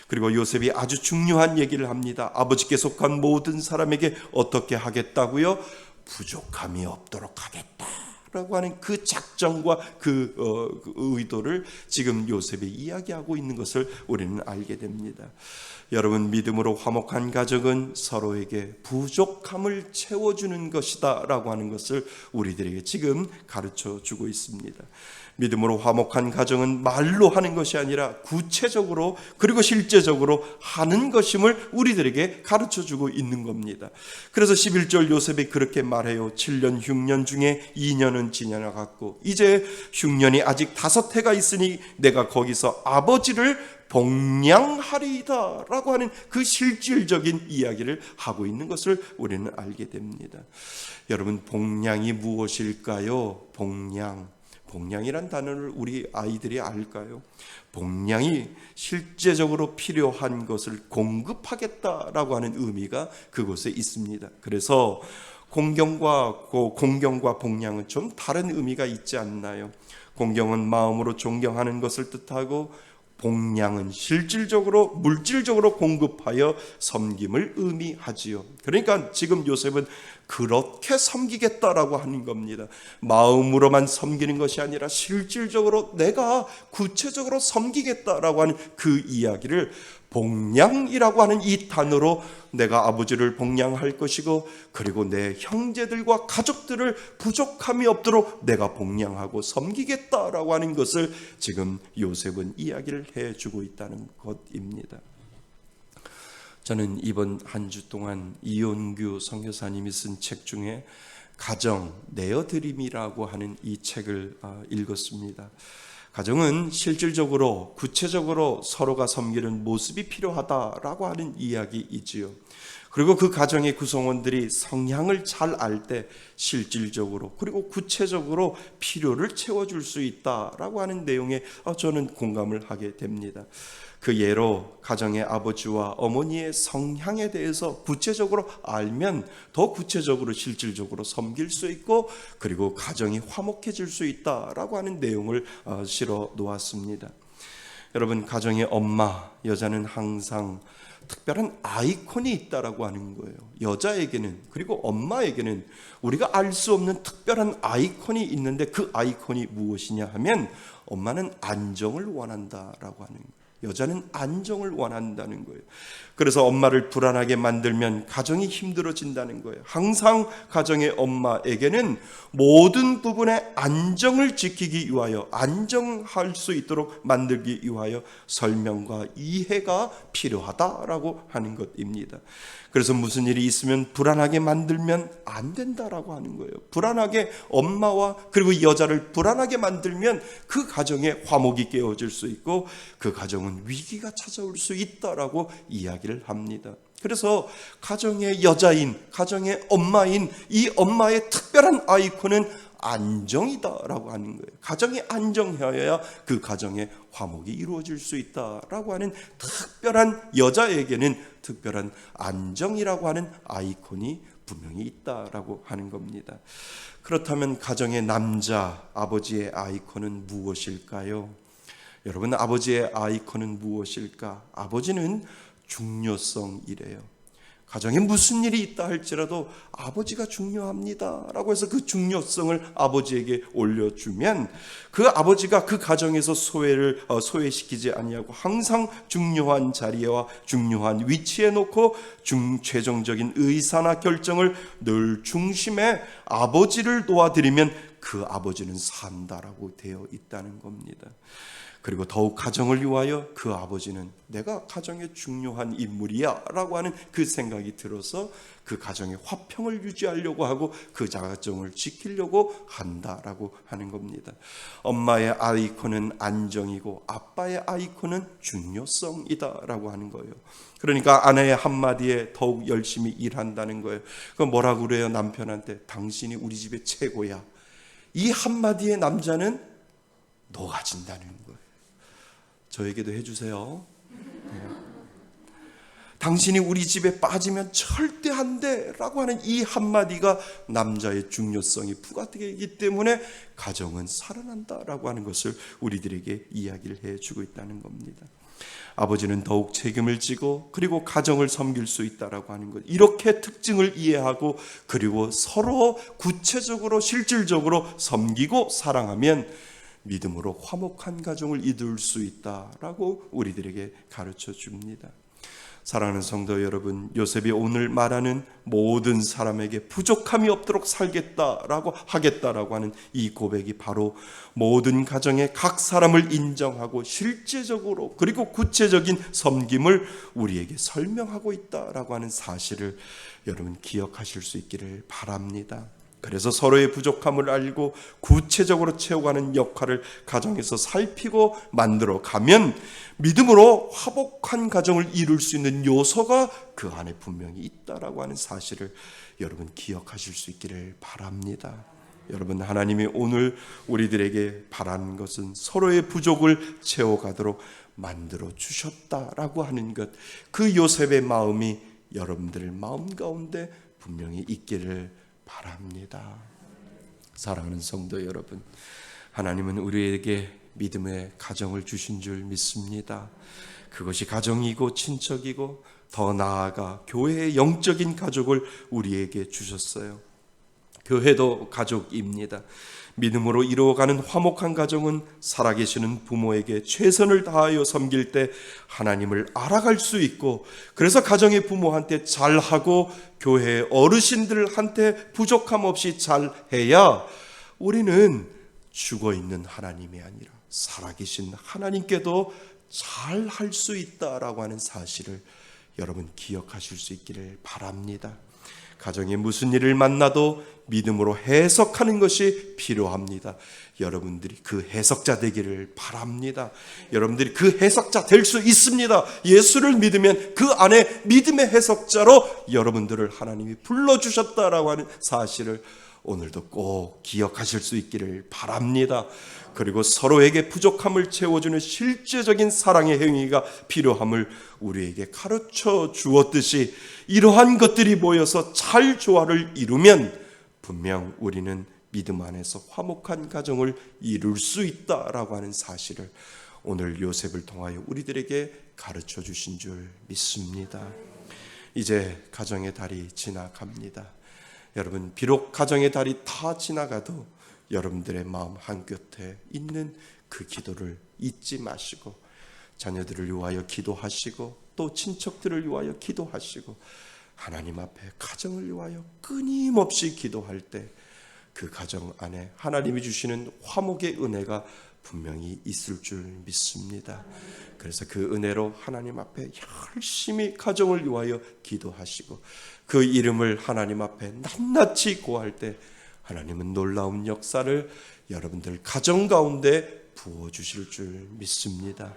그리고 요셉이 아주 중요한 얘기를 합니다. 아버지께 속한 모든 사람에게 어떻게 하겠다고요? 부족함이 없도록 하겠다라고 하는 그 작정과 그 의도를 지금 요셉이 이야기하고 있는 것을 우리는 알게 됩니다. 여러분 믿음으로 화목한 가정은 서로에게 부족함을 채워주는 것이다 라고 하는 것을 우리들에게 지금 가르쳐 주고 있습니다. 믿음으로 화목한 가정은 말로 하는 것이 아니라 구체적으로 그리고 실제적으로 하는 것임을 우리들에게 가르쳐주고 있는 겁니다. 그래서 11절 요셉이 그렇게 말해요. 7년 흉년 중에 2년은 지나갔고 이제 흉년이 아직 5해가 있으니 내가 거기서 아버지를 복양하리이다 라고 하는 그 실질적인 이야기를 하고 있는 것을 우리는 알게 됩니다. 여러분 복양이 무엇일까요? 복양이란 단어를 우리 아이들이 알까요? 복양이 실제적으로 필요한 것을 공급하겠다라고 하는 의미가 그곳에 있습니다. 그래서 공경과 복양은 좀 다른 의미가 있지 않나요? 공경은 마음으로 존경하는 것을 뜻하고 복양은 실질적으로 물질적으로 공급하여 섬김을 의미하지요. 그러니까 지금 요셉은 그렇게 섬기겠다라고 하는 겁니다. 마음으로만 섬기는 것이 아니라 실질적으로 내가 구체적으로 섬기겠다라고 하는 그 이야기를 복양이라고 하는 이 단어로 내가 아버지를 복양할 것이고 그리고 내 형제들과 가족들을 부족함이 없도록 내가 복양하고 섬기겠다라고 하는 것을 지금 요셉은 이야기를 해주고 있다는 것입니다. 저는 이번 한 주 동안 이온규 선교사님이 쓴 책 중에 가정 내어드림이라고 하는 이 책을 읽었습니다. 가정은 실질적으로 구체적으로 서로가 섬기는 모습이 필요하다라고 하는 이야기이지요. 그리고 그 가정의 구성원들이 성향을 잘 알 때 실질적으로 그리고 구체적으로 필요를 채워줄 수 있다라고 하는 내용에 저는 공감을 하게 됩니다. 그 예로 가정의 아버지와 어머니의 성향에 대해서 구체적으로 알면 더 구체적으로 실질적으로 섬길 수 있고 그리고 가정이 화목해질 수 있다라고 하는 내용을 실어 놓았습니다. 여러분, 가정의 엄마, 여자는 항상 특별한 아이콘이 있다라고 하는 거예요. 여자에게는, 그리고 엄마에게는 우리가 알 수 없는 특별한 아이콘이 있는데 그 아이콘이 무엇이냐 하면 엄마는 안정을 원한다라고 하는 거예요. 여자는 안정을 원한다는 거예요. 그래서 엄마를 불안하게 만들면 가정이 힘들어진다는 거예요. 항상 가정의 엄마에게는 모든 부분의 안정을 지키기 위하여, 안정할 수 있도록 만들기 위하여 설명과 이해가 필요하다라고 하는 것입니다. 그래서 무슨 일이 있으면 불안하게 만들면 안 된다라고 하는 거예요. 불안하게 엄마와 그리고 여자를 불안하게 만들면 그 가정에 화목이 깨어질 수 있고 그 가정은 위기가 찾아올 수 있다라고 이야기를 합니다. 그래서 가정의 여자인, 가정의 엄마인 이 엄마의 특별한 아이콘은 안정이다라고 하는 거예요. 가정이 안정해야 그 가정의 화목이 이루어질 수 있다라고 하는 특별한 여자에게는 특별한 안정이라고 하는 아이콘이 분명히 있다라고 하는 겁니다. 그렇다면 가정의 남자, 아버지의 아이콘은 무엇일까요? 여러분, 아버지의 아이콘은 무엇일까? 아버지는 중요성이래요. 가정에 무슨 일이 있다 할지라도 아버지가 중요합니다 라고 해서 그 중요성을 아버지에게 올려주면 그 아버지가 그 가정에서 소외시키지 아니하고 항상 중요한 자리와 중요한 위치에 놓고 최종적인 의사나 결정을 늘 중심에 아버지를 도와드리면 그 아버지는 산다라고 되어 있다는 겁니다. 그리고 더욱 가정을 위하여 그 아버지는 내가 가정의 중요한 인물이야 라고 하는 그 생각이 들어서 그 가정의 화평을 유지하려고 하고 그 가정을 지키려고 한다라고 하는 겁니다. 엄마의 아이콘은 안정이고 아빠의 아이콘은 중요성이다라고 하는 거예요. 그러니까 아내의 한마디에 더욱 열심히 일한다는 거예요. 그 뭐라고 그래요? 남편한테 당신이 우리 집의 최고야. 이 한마디에 남자는 녹아진다는 거예요. 저에게도 해주세요. 당신이 우리 집에 빠지면 절대 안 돼 라고 하는 이 한마디가 남자의 중요성이 부각되기 때문에 가정은 살아난다라고 하는 것을 우리들에게 이야기를 해주고 있다는 겁니다. 아버지는 더욱 책임을 지고 그리고 가정을 섬길 수 있다라고 하는 것, 이렇게 특징을 이해하고 그리고 서로 구체적으로 실질적으로 섬기고 사랑하면 믿음으로 화목한 가정을 이룰 수 있다라고 우리들에게 가르쳐 줍니다. 사랑하는 성도 여러분, 요셉이 오늘 말하는 모든 사람에게 부족함이 없도록 살겠다라고 하겠다라고 하는 이 고백이 바로 모든 가정의 각 사람을 인정하고 실제적으로 그리고 구체적인 섬김을 우리에게 설명하고 있다라고 하는 사실을 여러분 기억하실 수 있기를 바랍니다. 그래서 서로의 부족함을 알고 구체적으로 채워가는 역할을 가정에서 살피고 만들어 가면 믿음으로 화목한 가정을 이룰 수 있는 요소가 그 안에 분명히 있다라고 하는 사실을 여러분 기억하실 수 있기를 바랍니다. 여러분, 하나님이 오늘 우리들에게 바라는 것은 서로의 부족을 채워가도록 만들어 주셨다라고 하는 것, 그 요셉의 마음이 여러분들 마음 가운데 분명히 있기를 바랍니다. 사랑하는 성도 여러분, 하나님은 우리에게 믿음의 가정을 주신 줄 믿습니다. 그것이 가정이고 친척이고 더 나아가 교회의 영적인 가족을 우리에게 주셨어요. 교회도 가족입니다. 믿음으로 이루어가는 화목한 가정은 살아계시는 부모에게 최선을 다하여 섬길 때 하나님을 알아갈 수 있고, 그래서 가정의 부모한테 잘하고 교회의 어르신들한테 부족함 없이 잘해야 우리는 죽어있는 하나님이 아니라 살아계신 하나님께도 잘할 수 있다라고 하는 사실을 여러분 기억하실 수 있기를 바랍니다. 가정에 무슨 일을 만나도 믿음으로 해석하는 것이 필요합니다. 여러분들이 그 해석자 되기를 바랍니다. 여러분들이 그 해석자 될 수 있습니다. 예수를 믿으면 그 안에 믿음의 해석자로 여러분들을 하나님이 불러주셨다라고 하는 사실을 오늘도 꼭 기억하실 수 있기를 바랍니다. 그리고 서로에게 부족함을 채워주는 실제적인 사랑의 행위가 필요함을 우리에게 가르쳐 주었듯이 이러한 것들이 모여서 잘 조화를 이루면 분명 우리는 믿음 안에서 화목한 가정을 이룰 수 있다라고 하는 사실을 오늘 요셉을 통하여 우리들에게 가르쳐 주신 줄 믿습니다. 이제 가정의 달이 지나갑니다. 여러분, 비록 가정의 달이 다 지나가도 여러분들의 마음 한곁에 있는 그 기도를 잊지 마시고 자녀들을 위하여 기도하시고 또 친척들을 위하여 기도하시고 하나님 앞에 가정을 위하여 끊임없이 기도할 때 그 가정 안에 하나님이 주시는 화목의 은혜가 분명히 있을 줄 믿습니다. 그래서 그 은혜로 하나님 앞에 열심히 가정을 위하여 기도하시고 그 이름을 하나님 앞에 낱낱이 고할 때 하나님은 놀라운 역사를 여러분들 가정 가운데 부어주실 줄 믿습니다.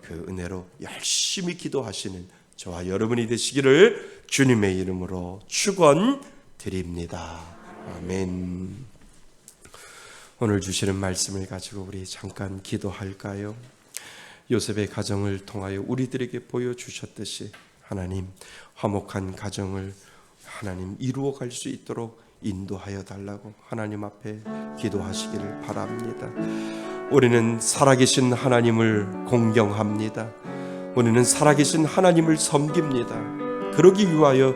그 은혜로 열심히 기도하시는 저와 여러분이 되시기를 주님의 이름으로 축원드립니다. 아멘. 오늘 주시는 말씀을 가지고 우리 잠깐 기도할까요? 요셉의 가정을 통하여 우리들에게 보여주셨듯이 하나님 화목한 가정을 하나님 이루어갈 수 있도록 인도하여 달라고 하나님 앞에 기도하시기를 바랍니다. 우리는 살아계신 하나님을 공경합니다. 우리는 살아계신 하나님을 섬깁니다. 그러기 위하여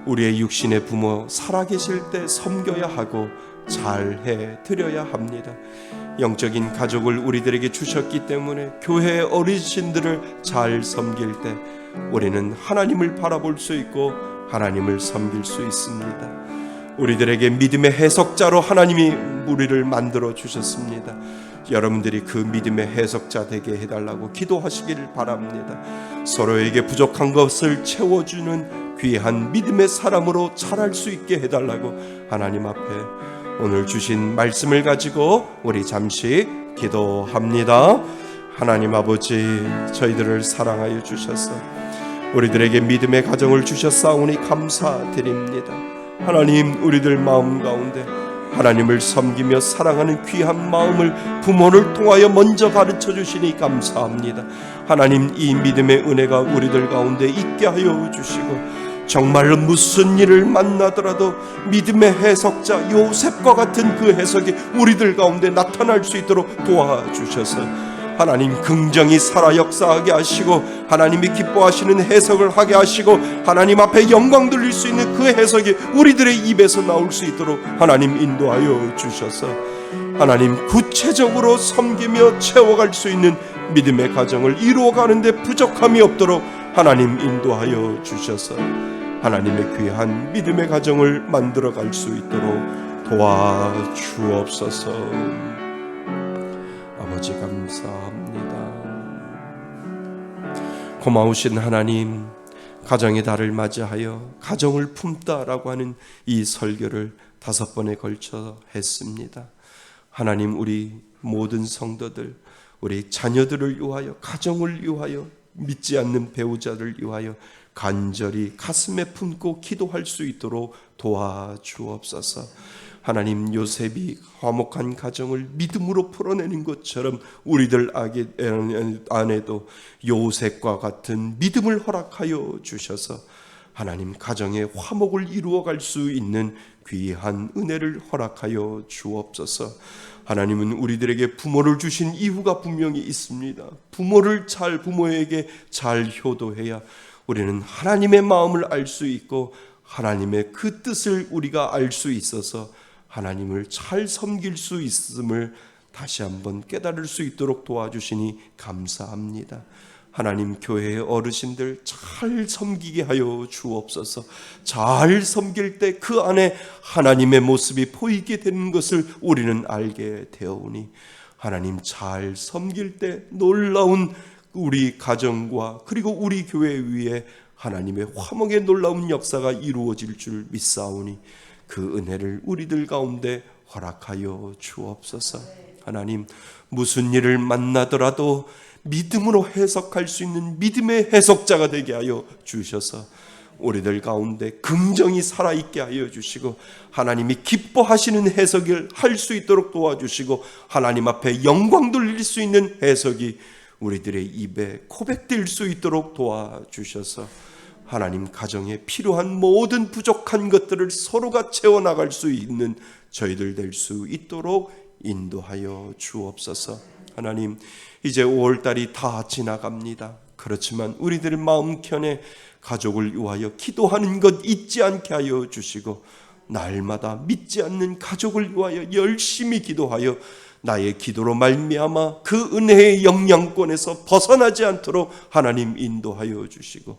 우리의 육신의 부모 살아계실 때 섬겨야 하고 잘해 드려야 합니다. 영적인 가족을 우리들에게 주셨기 때문에 교회의 어르신들을 잘 섬길 때 우리는 하나님을 바라볼 수 있고 하나님을 섬길 수 있습니다. 우리들에게 믿음의 해석자로 하나님이 우리를 만들어 주셨습니다. 여러분들이 그 믿음의 해석자 되게 해달라고 기도하시기를 바랍니다. 서로에게 부족한 것을 채워주는 귀한 믿음의 사람으로 자랄 수 있게 해달라고 하나님 앞에 오늘 주신 말씀을 가지고 우리 잠시 기도합니다. 하나님 아버지, 저희들을 사랑하여 주셔서 우리들에게 믿음의 가정을 주셨사오니 감사드립니다. 하나님, 우리들 마음 가운데 하나님을 섬기며 사랑하는 귀한 마음을 부모를 통하여 먼저 가르쳐 주시니 감사합니다. 하나님, 이 믿음의 은혜가 우리들 가운데 있게 하여 주시고 정말로 무슨 일을 만나더라도 믿음의 해석자 요셉과 같은 그 해석이 우리들 가운데 나타날 수 있도록 도와주셔서 하나님 긍정이 살아 역사하게 하시고 하나님이 기뻐하시는 해석을 하게 하시고 하나님 앞에 영광 돌릴 수 있는 그 해석이 우리들의 입에서 나올 수 있도록 하나님 인도하여 주셔서 하나님 구체적으로 섬기며 채워갈 수 있는 믿음의 가정을 이루어가는 데 부족함이 없도록 하나님 인도하여 주셔서 하나님의 귀한 믿음의 가정을 만들어갈 수 있도록 도와주옵소서. 아버지 감사합니다. 고마우신 하나님, 가정의 달을 맞이하여 가정을 품다라고 하는 이 설교를 5번에 걸쳐 했습니다. 하나님, 우리 모든 성도들, 우리 자녀들을 위하여, 가정을 위하여, 믿지 않는 배우자를 위하여 간절히 가슴에 품고 기도할 수 있도록 도와주옵소서. 하나님, 요셉이 화목한 가정을 믿음으로 풀어내는 것처럼 우리들 안에도 요셉과 같은 믿음을 허락하여 주셔서 하나님 가정의 화목을 이루어갈 수 있는 귀한 은혜를 허락하여 주옵소서. 하나님은 우리들에게 부모를 주신 이유가 분명히 있습니다. 부모에게 잘 효도해야 우리는 하나님의 마음을 알 수 있고 하나님의 그 뜻을 우리가 알 수 있어서 하나님을 잘 섬길 수 있음을 다시 한번 깨달을 수 있도록 도와주시니 감사합니다. 하나님, 교회의 어르신들 잘 섬기게 하여 주옵소서. 잘 섬길 때 그 안에 하나님의 모습이 보이게 되는 것을 우리는 알게 되어오니 하나님, 잘 섬길 때 놀라운 우리 가정과 그리고 우리 교회 위에 하나님의 화목의 놀라운 역사가 이루어질 줄 믿사오니 그 은혜를 우리들 가운데 허락하여 주옵소서. 하나님, 무슨 일을 만나더라도 믿음으로 해석할 수 있는 믿음의 해석자가 되게 하여 주셔서 우리들 가운데 긍정이 살아있게 하여 주시고 하나님이 기뻐하시는 해석을 할 수 있도록 도와주시고 하나님 앞에 영광 돌릴 수 있는 해석이 우리들의 입에 고백될 수 있도록 도와주셔서 하나님 가정에 필요한 모든 부족한 것들을 서로가 채워나갈 수 있는 저희들 될 수 있도록 인도하여 주옵소서. 하나님, 이제 5월달이 다 지나갑니다. 그렇지만 우리들 마음편에 가족을 위하여 기도하는 것 잊지 않게 하여 주시고 날마다 믿지 않는 가족을 위하여 열심히 기도하여 나의 기도로 말미암아 그 은혜의 영향권에서 벗어나지 않도록 하나님 인도하여 주시고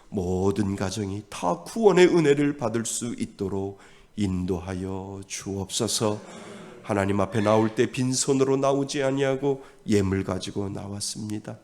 모든 가정이 다 구원의 은혜를 받을 수 있도록 인도하여 주옵소서. 하나님 앞에 나올 때 빈손으로 나오지 아니하고 예물 가지고 나왔습니다.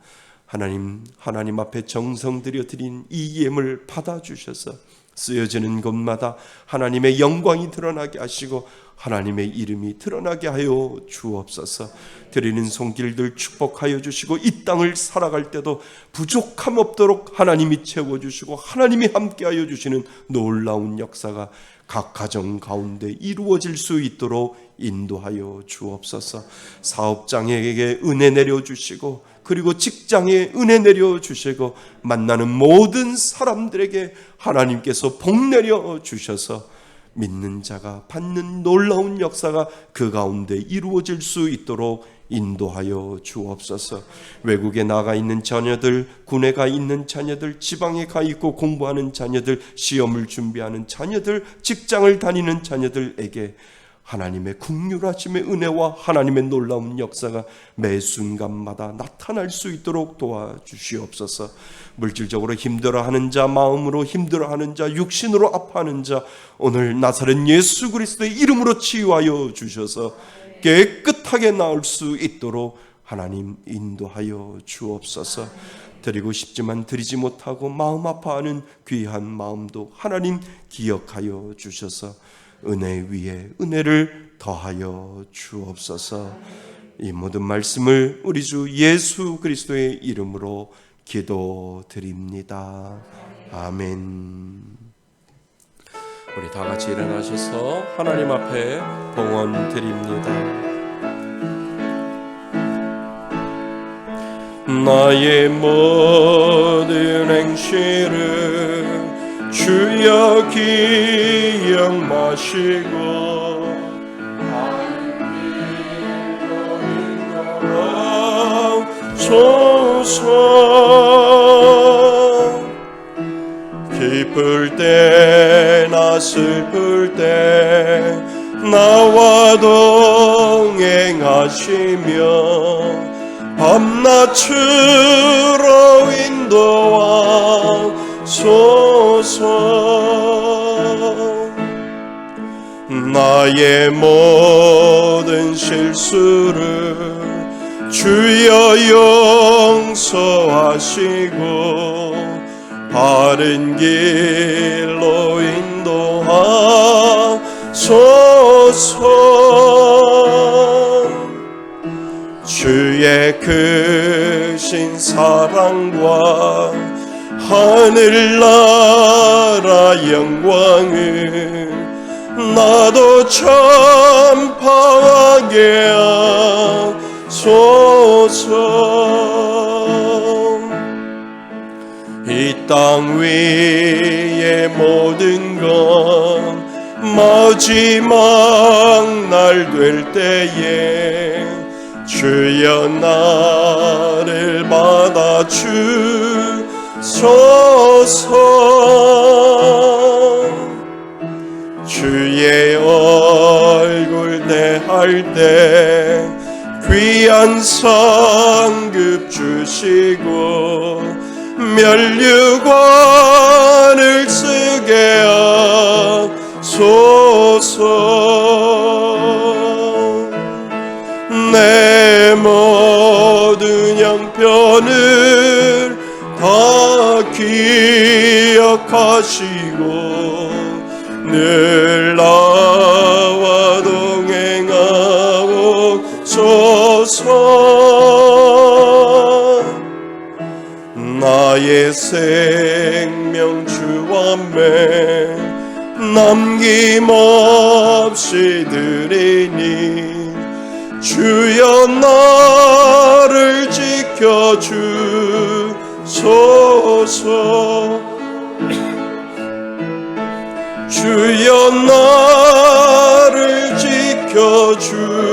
하나님 앞에 정성 들여 드린 이 예물 받아주셔서 쓰여지는 곳마다 하나님의 영광이 드러나게 하시고 하나님의 이름이 드러나게 하여 주옵소서. 드리는 손길들 축복하여 주시고 이 땅을 살아갈 때도 부족함 없도록 하나님이 채워주시고 하나님이 함께하여 주시는 놀라운 역사가 각 가정 가운데 이루어질 수 있도록 인도하여 주옵소서. 사업장에게 은혜 내려주시고 그리고 직장에 은혜 내려주시고 만나는 모든 사람들에게 하나님께서 복 내려주셔서 믿는 자가 받는 놀라운 역사가 그 가운데 이루어질 수 있도록 인도하여 주옵소서. 외국에 나가 있는 자녀들, 군에 가 있는 자녀들, 지방에 가 있고 공부하는 자녀들, 시험을 준비하는 자녀들, 직장을 다니는 자녀들에게 하나님의 긍휼하심의 은혜와 하나님의 놀라운 역사가 매 순간마다 나타날 수 있도록 도와주시옵소서. 물질적으로 힘들어하는 자, 마음으로 힘들어하는 자, 육신으로 아파하는 자 오늘 나사렛 예수 그리스도의 이름으로 치유하여 주셔서 깨끗하게 나을 수 있도록 하나님 인도하여 주옵소서. 드리고 싶지만 드리지 못하고 마음 아파하는 귀한 마음도 하나님 기억하여 주셔서 은혜 위에 은혜를 더하여 주옵소서. 이 모든 말씀을 우리 주 예수 그리스도의 이름으로 기도드립니다. 아멘. 우리 다 같이 일어나셔서 하나님 앞에 봉헌 드립니다. 나의 모든 행실을 주여 기억마시고 소서. 기쁠 때나 슬플 때 나와 동행하시며 밤낮으로 인도하소서. 나의 모든 실수를 주여 용서하시고 바른 길로 인도하소서. 주의 크신 사랑과 하늘나라 영광을 나도 전파하게 하소서. 이 땅 위의 모든 건 마지막 날 될 때에 주여 나를 받아주소서. 주의 얼굴 대할 때 귀한 상급 주시고 면류관을 쓰게 하소서. 내 모든 형편을 다 기억하시고 늘 나와 동행하옵소서. 나의 생명 주 앞에 남김없이 드리니 주여 나를 지켜주소서. 주여 나를 지켜주소서.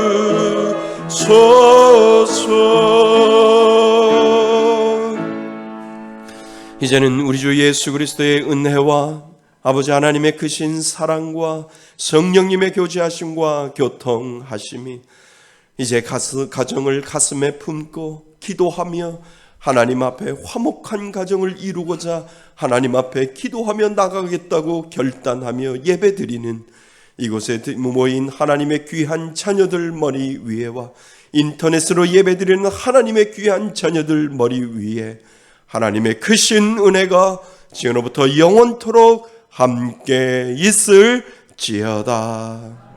이제는 우리 주 예수 그리스도의 은혜와 아버지 하나님의 크신 사랑과 성령님의 교제하심과 교통하심이 이제 가정을 가슴에 품고 기도하며 하나님 앞에 화목한 가정을 이루고자 하나님 앞에 기도하며 나가겠다고 결단하며 예배드리는 이곳에 모인 하나님의 귀한 자녀들 머리 위에와 인터넷으로 예배드리는 하나님의 귀한 자녀들 머리 위에 하나님의 크신 은혜가 지금부터 영원토록 함께 있을지어다.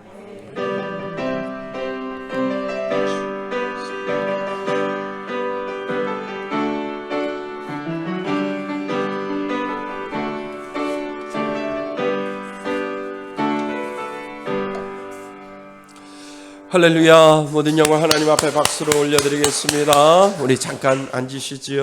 할렐루야. 모든 영광 하나님 앞에 박수로 올려드리겠습니다. 우리 잠깐 앉으시지요.